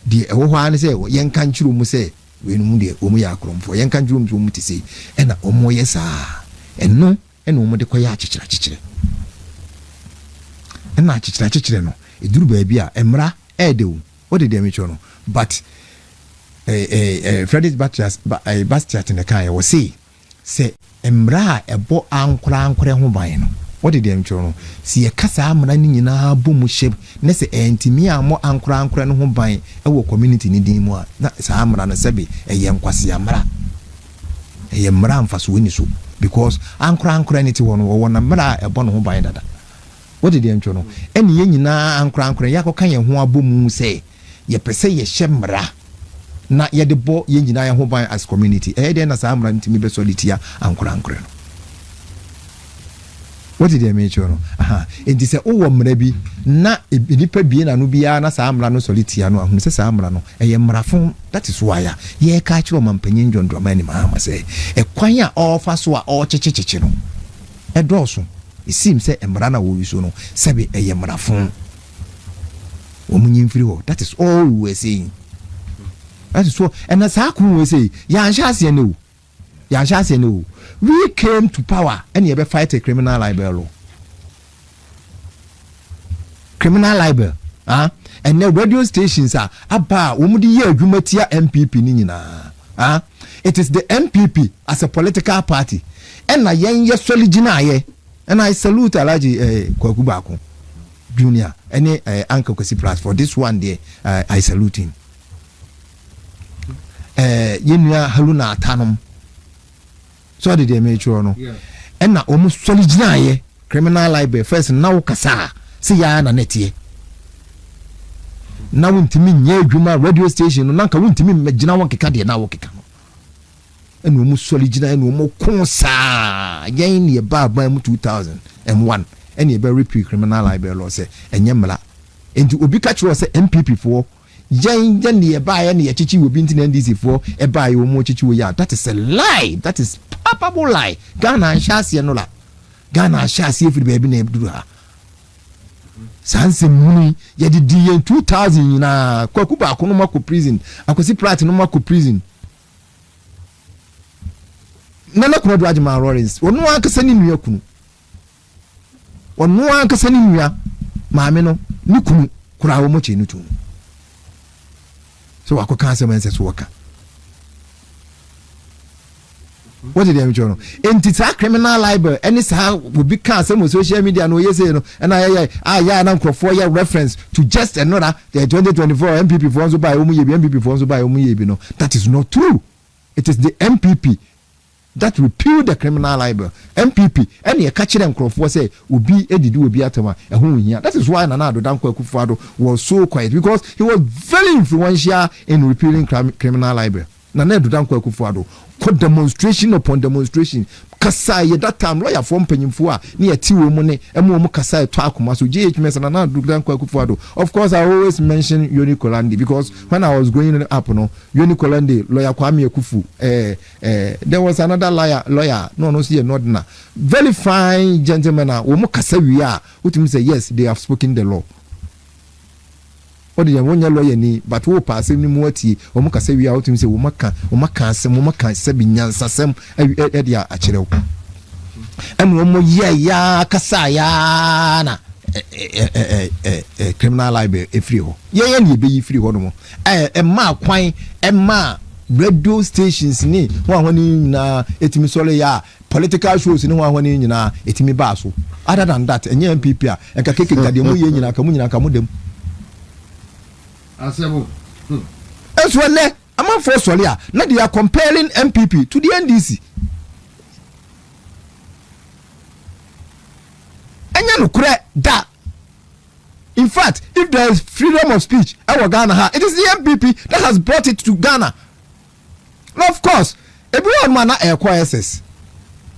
de ewo ho an say yen kan chiro mu say we no mu de omu ya akromfo yen kan chiro mu so mu tise e na omo ye saa eno ena omo de koya achichira ena achichira no eduru ba bia emra edewu what did they no but Frederick Bastiat in the car was say emra ebo ankora ho ban no what did they no see a kasa amra ni nyina bomu shep na se entimi amo ankora no ho ban ewo community ni din mu a na sa amra no sebe eye nkwase amra eye mra mfaso ni so because ankora ne ti wɔ no wɔwɔ na mmerɛ a ɛbɔ no ho ban dada wɔde deɛ ntwo no ɛne yɛn nyinaa ankora yɛakɔka yɛn ho abɔ mu sɛ yɛpɛ sɛ yɛhyɛ mmara na yɛde bɔ yɛn nyinaa yɛn ho ban as community ɛyɛ deɛ na saa mmara no tumi bɛsɔ de tia ankora no wɔde deɛ metwo no enti sɛ wowɔ mmara bi na nipa bie na no biara na saa mmara no sɔre tia no ahunu sɛ saa mmara no ɛyɛ mmarafo that is why a yɛka kyerɛ ɔmampanyin Dwondwama ne Mahama sɛ ɛkwan a ɔfa so a ɔkyekyekye no ɛdɔɔso ɛsim sɛ mmara na wɔyi so no sɛbe ɛyɛ mmarafo wɔn nyɛ mfiri hɔ that is all we were saying that is so ɛna saa kun we say yɛanhyɛ aseɛ no we came to power and you fight a criminal libel and the radio stations are about womudi ye adwumatia MPP ni nyina it is the MPP as a political party and na yen ye solid na ye and I salute Alhaji Kwaku Baako Junior any Uncle Kwesi Plus for this one day I salute him yenua Haruna Atanom so did they make sure no and na almost solid na criminal libel first now kasa see ya na netie na wontimi nye adwuma radio station no nanka wontimi magina won keka de na wo keka no enu mu solid na enu mu konsa yen ne ba mu 2001 ene e be repeat criminal libel law say enye mla enti obi ka kire say MPP for yen ne ba ye ne chichi obi nti na NDC for e ba ye wo mu chichi wo ya that is a lie that is palpable lie Ghana anhyase no la Ghana anhyase efiri ba bi na ebduru ha sanse muni ye di 2000 na Kwaku Baako no mako prison Akwesi Prat no mako prison nana kono do Ajima Lawrence onu ankasa ni nua kunu onu ankasa ni nua maame no ni kunu kura wo mo che ni tu so akoka asem ense so waka what did you know enti sa criminal libel any sa will be can some social media no yes no and I na nkrofo ya reference to just another the 2024 MPP for so by MPP for so by no that is not true. It is the MPP that repealed the criminal libel. MPP any catch them nkrofo say obi edidi obi atama ehun hia. That is why Nana Addo Dankwa Akufo-Addo was so quiet because he was very influential in repealing criminal libel. Nana Addo Dankwa Akufo-Addo demonstration upon demonstration kasa ye that time lawyer from mpanyimfo a ne yati wo mu ne emu mu kasa to akoma so GHMS na Nana Addo Dankwa Akufo-Addo. Of course I always mention Yoni Kolandi because when I was going up no Yoni Kolandi lawyer Kwame Akufu there was another lawyer no see not na very fine gentleman a wo mu kasa wi a utimi say yes they have spoken the law. What did you want your lawyer ni but wo pass ni mu ati o mu kasa wi a utimi say wo maka se bi nyansa sem e dia a kire wo em wo mo ya kasa ya na criminal libel e free ho ye ni be yi free ho no mo ma kwan ma radio stations ni ho ni na etimi sole ya political shows ni ho ni nyina etimi ba so other than that enye MPP a enka keke gade mu ye nyina ka mu dem Asemo. As well, I'm for Solia. Now they are comparing MPP to the NDC. And you know, that. In fact, if there is freedom of speech, our Ghana, it is the MPP that has brought it to Ghana. Now, of course, everyone man acquires.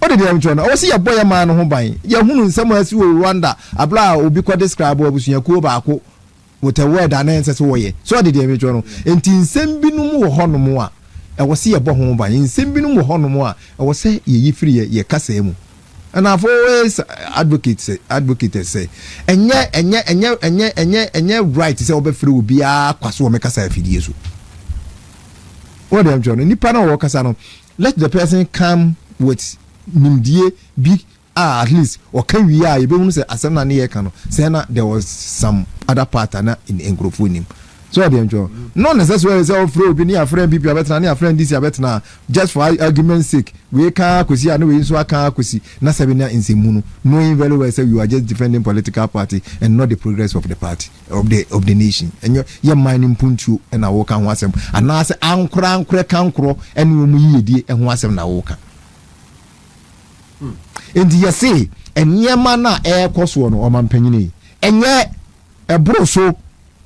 What did you do? I see a boy man who buy. You who somewhere to Rwanda, a blah will be quite described with your Baako. With a word and answers way. So did you know? And in Sembinum Honomoa, I was see a bohom by in Sembinum Honomoa, I was say ye free ye casemu. And I've always advocated say, and yet right to say over through be a quasso make us a fidiasu. What am John? Nipano or Casano, let the person come with Nimdie big. At least or can we are you say asana near cano sena there was some other partner in engrofo so I enjoy not necessarily say all through be near friend people better near friend this better just for argument's sake we can't kusi and we so can't kusi na sabina in simunu knowing very well say you are just defending political party and not the progress of the party of the nation and your mining punchu and I walk and wasem and now say ankra kankro and we mu yedi and wasem na walk enti ye say enyema na ekoso no omampanyini enye ebro so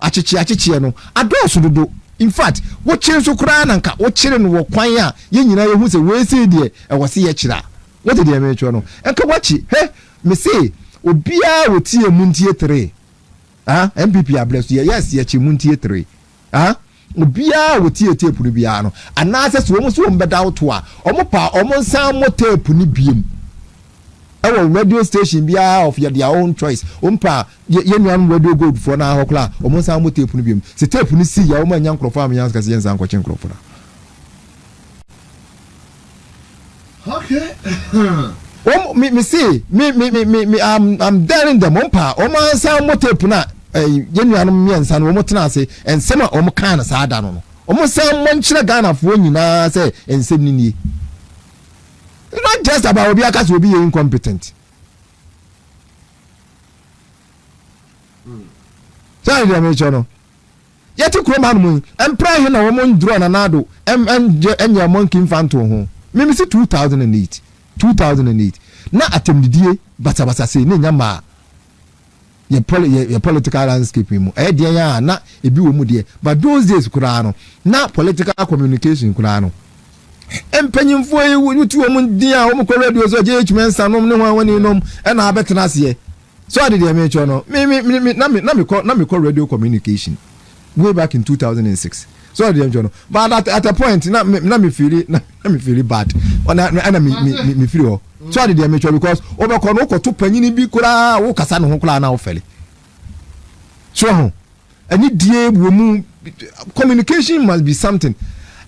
achichi no adoso dodo in fact wo chire so kura na nka wo chire no wo kwan a ye nyina ye hu se we say de e wo se ye chira what did you mention no enka wachi me say obia wo tie muntie 3 NPP abless yes ye chi muntie 3 obia wo tie tape no bia no anase so wo so mbeda wo to a omo pa omo nsan mo tape ni biem our radio station bia of their own choice umpa ye nuan radio gold for na hokla omo nsan mo tape no biem se tape ni si ya omo anya nkrofo am yan skase nsan kwche nkrofo na okay me say me I'm daring them umpa omo nsan mo tape na ye nuan me nsan omo tena ase ensema omo kan na saa da no omo nsan mo nkyere Ghana fo nyina say ensem ni nie. It's not just about Obi Akas will be incompetent. Sorry, dear Michono. Yet to Croman, and pray in a woman drawn an ado, and your monkey infant to home. Maybe 2008. 2008. Not attempt the day, but I was saying, Yama. Your political landscape, dear, not a beau, dear, but those days, Kurano, not political communication, Kurano. Empenyin fo you two omo dia omo ko radio so JH men sanom ne wan wani nom e na abetena se so ade dey mention no me na me call radio communication way back in 2006 so ade dey mention no but at a point na me feel bad na me feel ho so ade dey mention because obekọ no ko to panyin bi kura wo kasa no ho kura na wo fele so ho ani die wo mu communication must be something.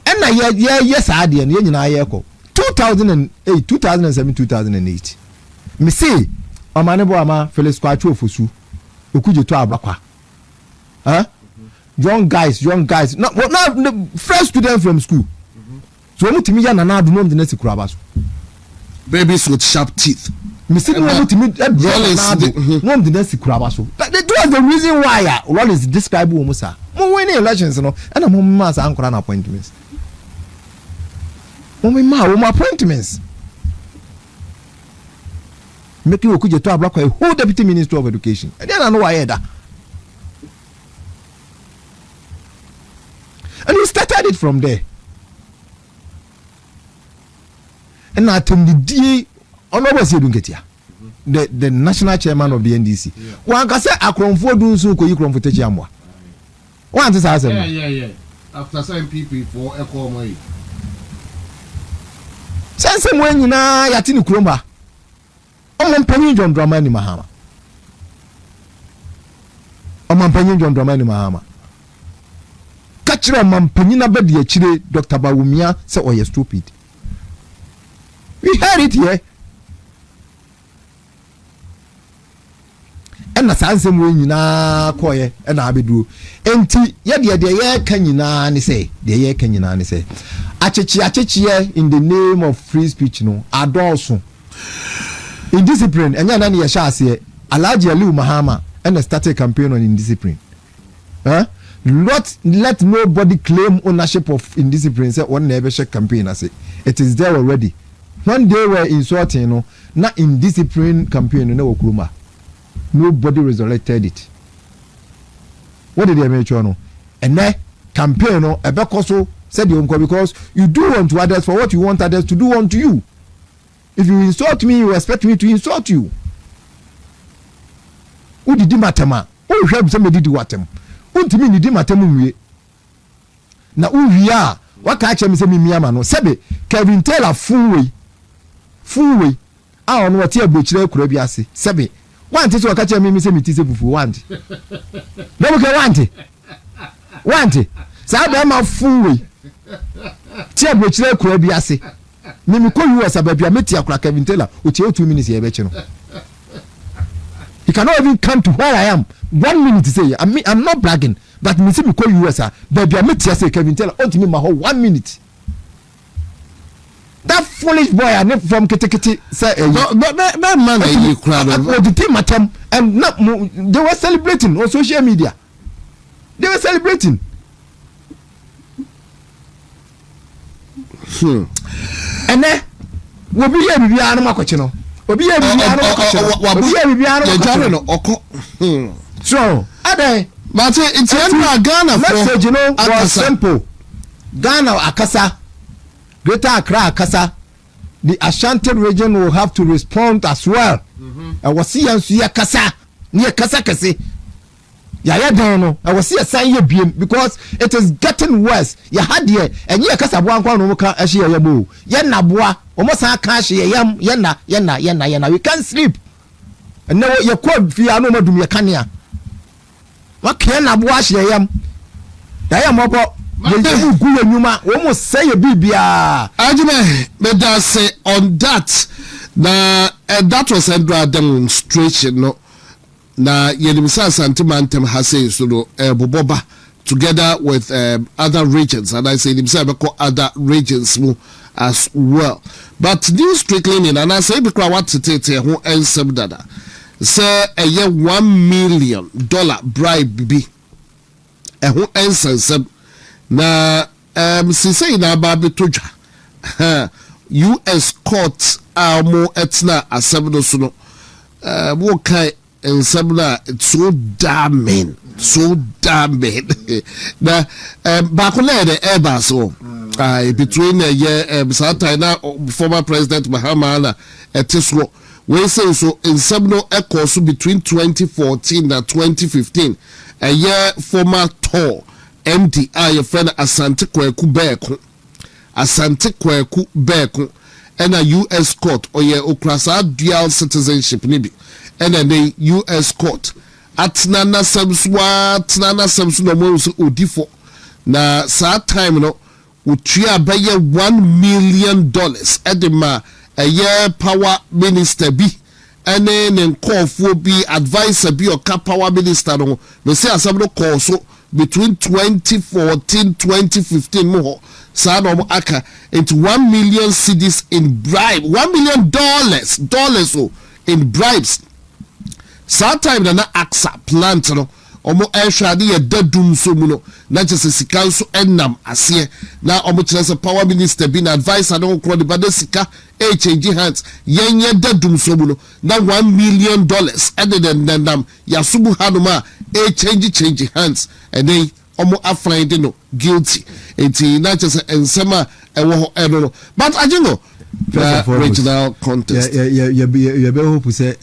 And yes, I did, and you 2008, 2007, 2008. Me say, a manable ama Felix Quattro for su, who could you to Abaqua? Young guys, not the first student from school. So, I'm to me, and I do not the next crabas. Babies with sharp teeth. Missing one to me, the next crabas. That was the reason why Rollins described Womusa. More winning elections, and I'm mass anchor an appointments. My appointments. Make you could to a block a whole deputy minister of education. And then I know I had that. And we started it from there. And I told the DA on what was you doing here? The national chairman of the NDC. One can say Akron for doing so you from footage amwa. One is as yeah. After some NPP for echo money. Sense when you na yatini kromba. Omampanyin John Dramani Mahama. Omampanyin John Dramani Mahama. Kachira omampanyin na bedi e chire Dr. Bawumia say oh you stupid. We heard it here. Na sanse mu nyina koye na abedu enti ye de kanyina ne say achechi in the name of free speech no adolso indiscipline enya na ne ye sha ase Alhaji Aliu Mahama and started campaign on indiscipline let nobody claim ownership of indiscipline say one never share campaign ase it is there already when they were insulting no na indiscipline campaign no okuruma. Nobody resurrected it. What did they make sure no? And then campaign no ebekoso said you because you do unto others for what you want others to do unto you. If you insult me, you expect me to insult you. Who did matema? Who help somebody do watem? Who to me did matemu? Na who ya? What catch me say me miama no? Sebe Kevin Taylor full way. I don't know what you butcher kurabiasi. Sebe. Want it to catch me say me tise fufu want. No ke want. Sa be ma fuwe. Tie bechire kura bi ase. Me ko US ababia meti akura Kevin Taylor o tie 2 minutes e be chi no. He cannot even come to where I am. 1 minute say I'm not bragging, but me say me ko US babia meti say Kevin Taylor o me ma ho 1 minute. That foolish boy from Kitikiti said, that man, the team at him, and not, they were celebrating on social media. They were celebrating. And then we'll be here with the animal coaching. obi ya bibiara no oko so ade but it's Ghana message was simple. Ghana akasa, Greater Accra akasa, the Ashanti region will have to respond as well. I was see ya kasa, near kasa kase. Ya no, I was see a sign you beam because it is getting worse. Ya had ye, and ye kasa buan kwa no ka ashi ya bo. Ye na boa, almost a cash ye yam, yena. We can't sleep. And now you could via no madum ya kanya. What can I wash ye yam? Diamobo. Almost say a bibia. Ajime, but I say on that, that was a demonstration. No, na Yedimisa Santimantem has said so. Boboba together with other regions, and I say Yedimisa other regions as well. But this Sh0cking, and I say because what to take who else dada say a year $1 million bribe be a who else na sise na ba betodwa US court mo etna asem so no wo kai ensem na so damning na ba ko le the airbus so between Satan na former president Mahama na etisro we say so ensem no e between 2014 and 2015 a year former tour MD your friend Asante Kweku Beko and a US court or ye okrasa dual citizenship nibi and a US court atnana samsu no mo odifo na sa time no utua beye $1 million edema a year power minister bi ene ne nkofo bi advisor bi o ka power minister no me say asam no call so between 2014 2015 mo sa no aka into 1 million cedis in bribe $1 million dollars in bribes sa time na AXA plant no omo ehwade ye dadum so mu no na chese sika so enam ase na omo chese power minister bi na advisor no kro de bada sika change hands yenye dadum so mu no na $1 million ededendam ya subu hanuma change hands and then omo afind no guilty enti na chese ensema ewo eno but ajingo regional contest ya be hope say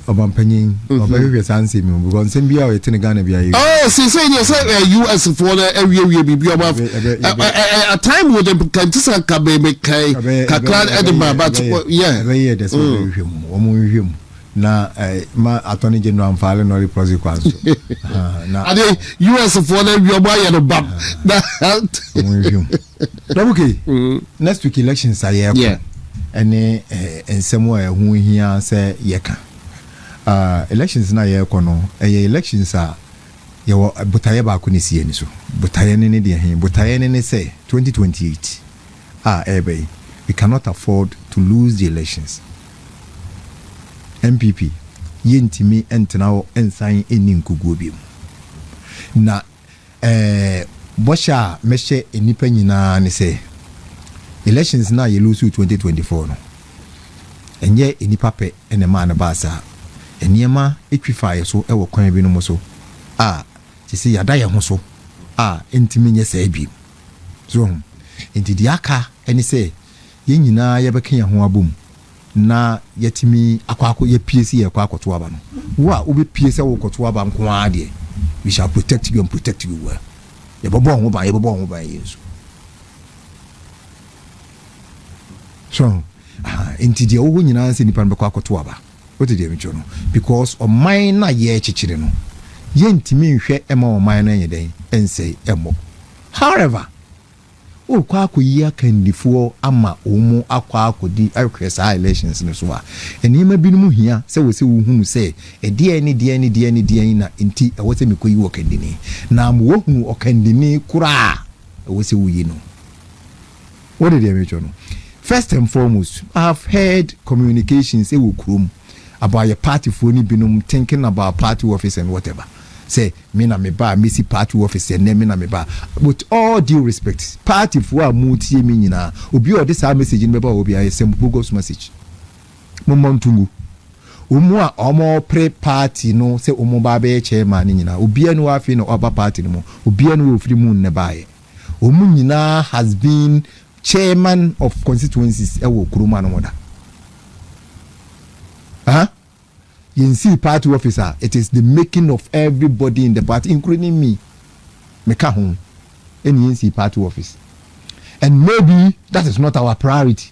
obampanyin obahwe sanse mi because sem bia o yetene Ghana bia oh say US for the area bibi oba a time with them kantisa ka be kai kakran edema but yeah yeah that's what na ma attorney general amfale no prosecute na ade US for the area boy no bab okay next week elections are here and ensemo hu hia say yeka elections na ye kono elections are ye butaye ba ko ne sie ni so butaye ne de hen butaye ne say 2028 we cannot afford to lose the elections. NPP yentimi entena ensan eni nkuguo bi na bosha meshe enipa nyina ne say elections na ye lose 2024 no enye enipa pe ene ma na basa eniema etwifa so ewo kwan bi no mo so sisi yada ye ho so entimi nye say bi so enti aka eni say ye nyina ye beka ye ho abom na yetimi akwako ye PSC ye kwakoto aba no wo a obe PSC wo koto aba nko ade we shall protect you and protect you well ye bobo ho ba yesu so enti dia wo nyina se nipa no kwakoto aba what did you no because o man na ye chichire no ye ntimi nhwe ema o man na yeden ense emo however o kwa akoyi akandifo ama omu akwa akodi akwesa elections ne so a enima binum hia se wo se wo hunu se die na enti e wo se mekoyi wo kandini na mo wo hunu okandini kura e wo se wo yi no what did you mention no first and foremost I have heard communications e wo krom about your party for ni binum thinking about party office and whatever say me na me ba me si party office and me na me ba with all due respect party for a mutie me nyina obi o this message me ba obi I simple ghost message Momontungu. Umwa omo pre party no se omo ba be chairman nyina. Obia no afi no oba party no mo. Obia no ofri mu ne bae. Omu nyina has been chairman of constituencies ewo kuruma no moda. You see party officer, it is the making of everybody in the party, including me. Meka home. And you see party office. And maybe that is not our priority.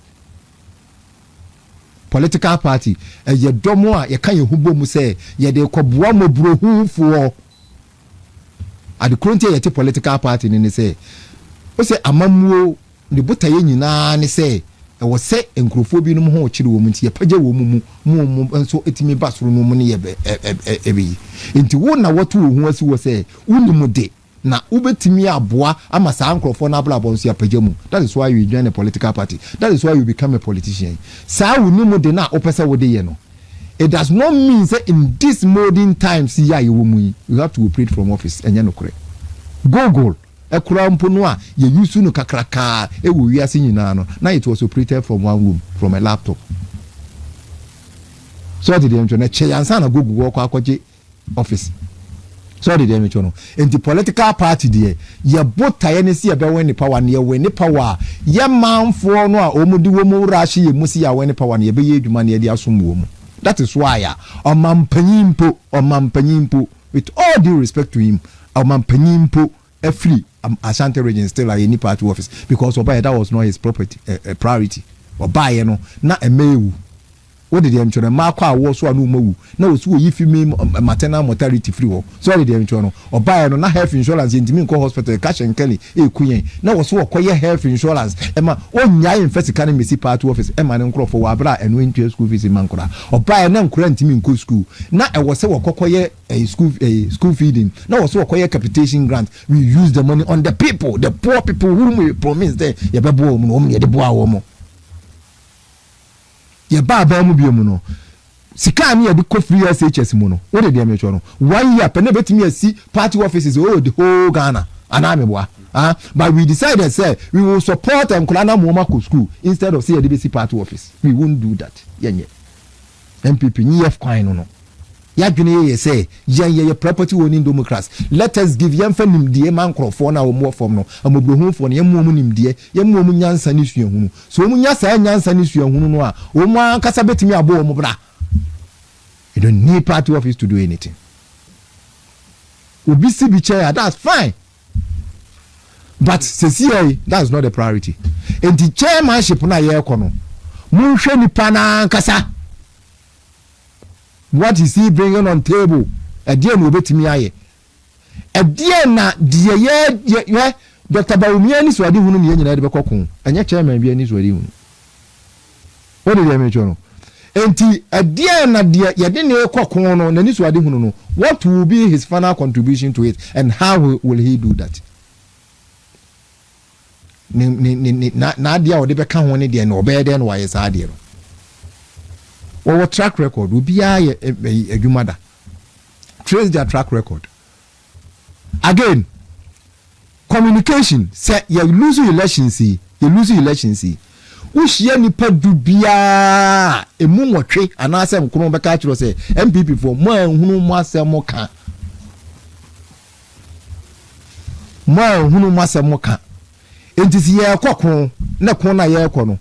Political party, ye domo a ye kan ye hubo mu say ye de kobua mo brohu for at the current ye political party ni say o say amamuo de botaye nyina ni say e wo say enkrofo bi no ho chiri wo mu nti ye pagye wo mu nso etimi basoro no mu ne ye ebe nti wo na wotu wo hu asi wo say unimu de na ubetimi aboa ama saa nkrofo na abla bonso ya pagye mu. That is why you join a political party. That is why you become a politician. Saa unimu de na opese wo de ye no. It does not mean say in this modern times ya ye wo mu you have to operate from office enye no kore. Google ekura mpo no a ye use no kakraka e wo wiase nyina no na it was operated from one room from a laptop. So did them na che yansa na Google wo kwa akwaje office. So did them no in the political party there ye botaye ne si ye be win the power ne ye win the power ye manfo no a omudi wo mu rashi ye musi ya win the power ne ye be ye adwuma ne ye de asom wo mu. That is why omampanyimpo with all due respect to him omampanyimpo free Ashanti region still at any party office because Obaye that was not his property priority. Obaye no na emewu. What did them children mark our war so no mu na so if you maternal mortality free wo. So did them children Obaye no na health insurance in Timinko hospital cash and Kelly kuyen na was so koye health insurance ema onya invest kan mesi party office ema ne nkro for abra eno into school fees mankora Obaye na nkora Timinko school na e was say kokoye school feeding na was so koye capitation grant. We use the money on the people, the poor people whom we promised there ye bebo mu no ye de boa wo mo ye ba mu biom no sika ni ye de ko free SHS mu no what did they make no 1 year pe na betimi asi party offices the whole Ghana anameboa but we decided say we will support Nkulana Muoma school instead of say the BC party office. We won't do that yenye NPP ni F coin no ya dwene ye say ye property owning democrats. Let us give yem fa nimdie man krofo na wo mo fom no amobrohu fo no yem mo nimdie yem mo nyansa ni suahunu so mo nya sa nyansa ni suahunu no a wo mo ankasa betimi abo wo mo bra. You don't need party office to do anything. Obisi bi chair, that's fine, but CCA that's not the priority. And the chairmanship na ye kono mo hwe nipa na ankasa. What is he bringing on table? A dear no betimi aye. A dear na dear ye Dr. Bawumia ni swadi hunu ni nyina de bekokon. Anya chairman bia ni swadi hunu. What did they mention? Enti a dear na dear ye de ne kokon no na ni swadi hunu no. What will be his final contribution to it and how will he do that? Na dear o de beka ho ne dear no obede no waye sa dear no. Our track record will be a Jumada. Trace their track record. Again, communication. Say you lose elections. You lose elections. Which ye nipa dubia a moon or tree and I say Mkumba say MPP for more who must say moka. More who must say moka. It is ye cockron, na corner ye corner.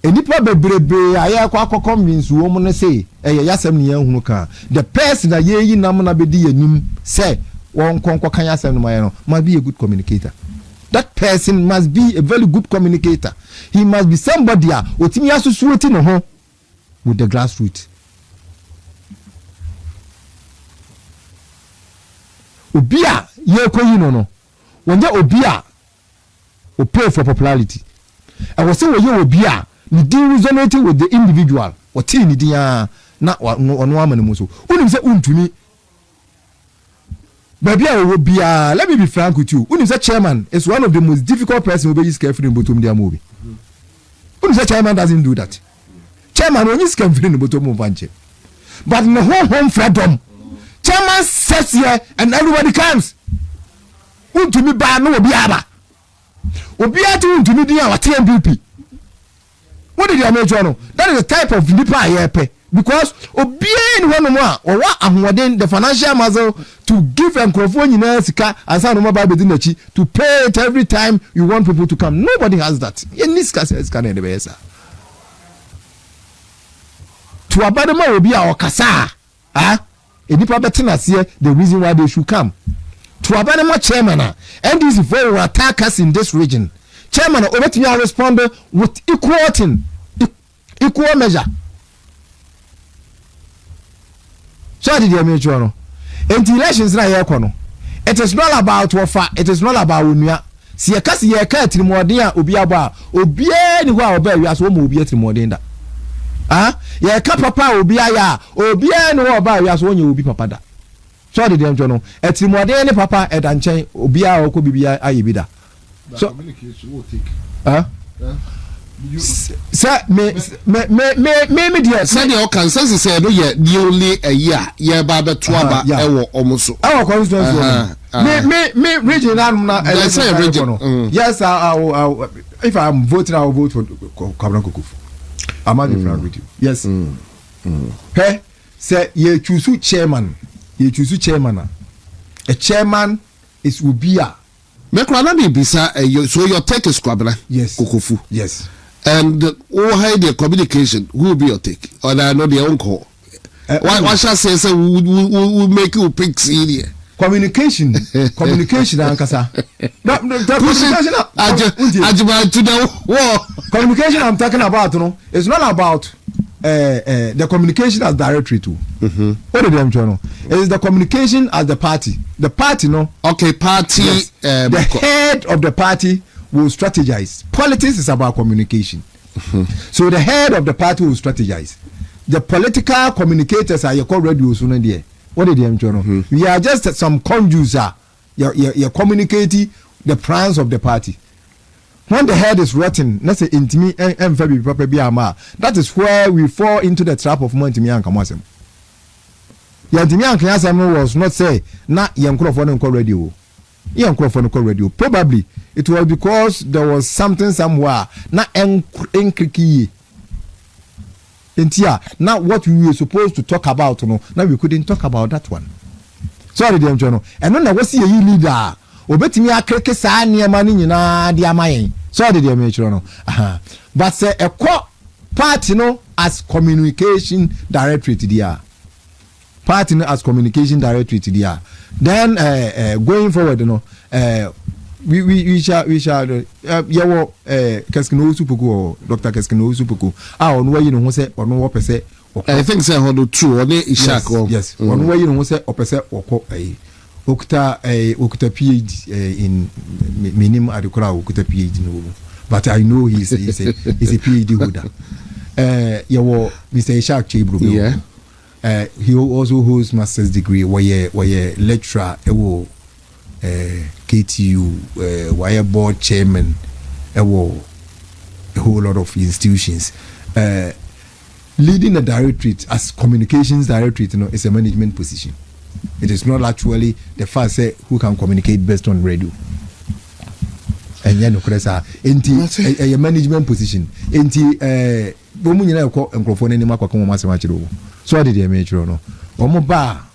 Enipa bebrebe aya kwa convince wo mo ne say yasem ne yahunu ka the person that ye nam na bedi yanim say won konko kan yasem no maye no must be a good communicator. That person must be a very good communicator. He must be somebody otimi asusuoti no ho with the grassroots. Obia ye koyi no wonja obia o pay for popularity. I was say we ye obia ni resonating with the individual or team ni dia na ono amane so unim say untumi baby a let me be frank with you unim say chairman is one of the most difficult person who be careful in bottom their movie. Unim say chairman doesn't do that. Chairman only is careful in bottom of vanche but no home freedom chairman sits here and everybody comes untumi ba no obi aba untumi dia wa TMPP What did you make no? That is the type of nipa I pay. Because obien one more or what I'm the financial muscle to give and crofone sika and some mobile bedinachi to pay it every time you want people to come. Nobody has that. In this case, it's kind of the best. To abadama will be our kasa. Ah, a nipa better here the reason why they should come. To abadama chairman, and this is very attack us in this region. Chairman, over to you respond with equal measure. So did you make sure? In elections na here kono. It is not about wafa, it is not about unia. Si ye kasi ye ka trimodin a obi aba obi ni ho a oba wi so mo obi trimodin da. Ah, ye ka papa obi aya, obi ni ho oba wi so onya obi papa da. So did you know? Trimodin ni papa e da nchen obi a okọ bibia aye bi da. So communication will take. Sir, me dear. Say the consensus say no ye only a year ye baba tuaba ewo omuso. Our constituency. Me regional na. Say region. Yes, if I'm voting, I will vote for Kabran Kukufu. I'm not different with you. Yes. Hey, say ye choose chairman. You choose chairman. A chairman is Ubia. Me kwana bi bisa so your take is Kabran. Yes. Kukufu. Yes. And how the communication, who will be your take? Or I know the uncle. What shall I say? We make you pick here. Communication, Ankasa. Communication I'm talking about, it's not about the communication as directory too. What did them journal? It is the communication as the party. The party, no. Okay, party. Yes. The head of the party will strategize. Politics is about communication. So the head of the party will strategize. The political communicators are your call radios. What did you know? We are just some conducer. You're communicating the plans of the party. When the head is rotten, let's say intimi and February proper BMR, that is where we fall into the trap of Montumi and Kamasem. Yantimi and Kamasem was not say, not young Crawford call radio. Young Crawford call radio. Probably it was because there was something somewhere. Not enkriki. Now what we were supposed to talk about, now we couldn't talk about that one. Sorry, dear John. And then I was see a leader. Obeti me akreke saa niema ni nyina de amayen. Sorry, dear John. But say a party as communication directorate there. Party as communication directorate there. Then going forward, we shall yawo Keskino Supuku, Dr. Keskino Supuku. On way you say or no opese. I think say how true or Ishak. Yes, on way you say opese or Okuta PhD in minimum adukura Okuta PhD no. But I know he's a PhD holder. Yawo Mr. Sh0cking bro. Yeah. He also holds master's degree where lecturer KTU wire board chairman a whole lot of institutions leading a directorate as communications directorate is a management position. It is not actually the first say who can communicate best on radio. And yeah, no cresa a management position enti bomu nyina ko microphone ni makwa ko masema chiro. So what did they make no omo ba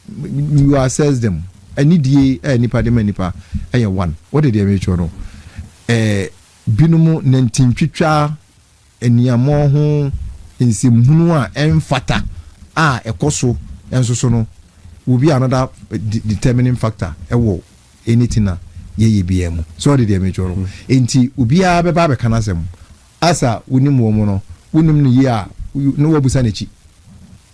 you assess them any die nipa de manipa one. What did they make no binumu nantintwitwa eniamo ho ensimhunu a emfata ekoso enso no will be another determining factor anything na ye BM. So did they make no enti ubia beba be kanasem asa unim wo mo no unim ni ye a no wabusa na chi.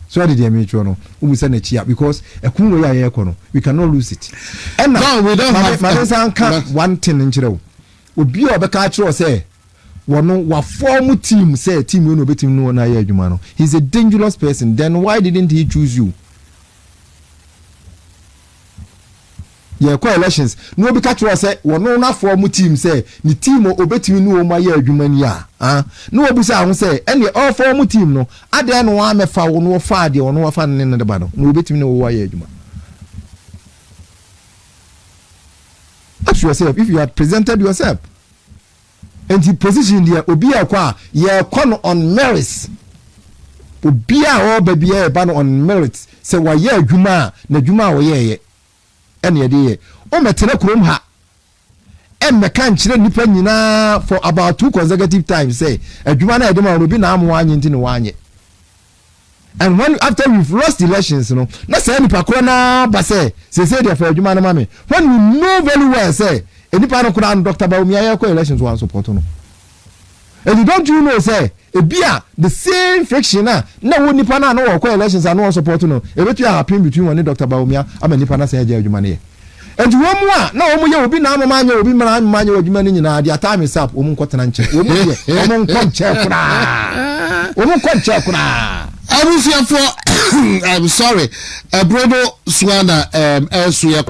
So did they make no ubusa na chi because ekunwo ya ye kono we cannot lose it. And no, we don't have one thing in chiro obi obeka chiro say wono wa form team say team we no betim no na ye adwuma no. He's a dangerous person. Then why didn't he choose you? Yeah, elections. No be catch us say wono na form team say ni team obetimi no ma ye adwuma ni a. No obi say ahun say any all form team no ade no wa mefa wono fa de wono wa fa ne ne de ba no. No obetimi no wa ye adwuma. Ask yourself if you had presented yourself. enti position dia obi akwa ye kɔ on merits obi a oba bia e ba no on merits se wa ye adwuma na adwuma wo ye ene ye de o metena krom ha mmeka nkyere nipa nyina for about 2 consecutive times say adwuma na edema obi na amwa anyi ntini wanye. And when after we've lost elections, you know, na say nipa kro na ba say there for adwuma na mame. When we know very well say nipa no kra Dr. Bawumia ya ko elections wan support no. And you don't you know say e bia the same friction na wo nipa na no ko elections and no support no. E betu ya happen between one Dr. Bawumia ama nipa na say je adwuma na ye. And wo mu a na wo mu ye obi na amanya obi mara amanya adwuma ni nyina dia time is up wo mu nkotena nche wo mu ye wo mu nkonche kura wo mu nkonche kura I'm sorry. Brodo Swana, Elsuya.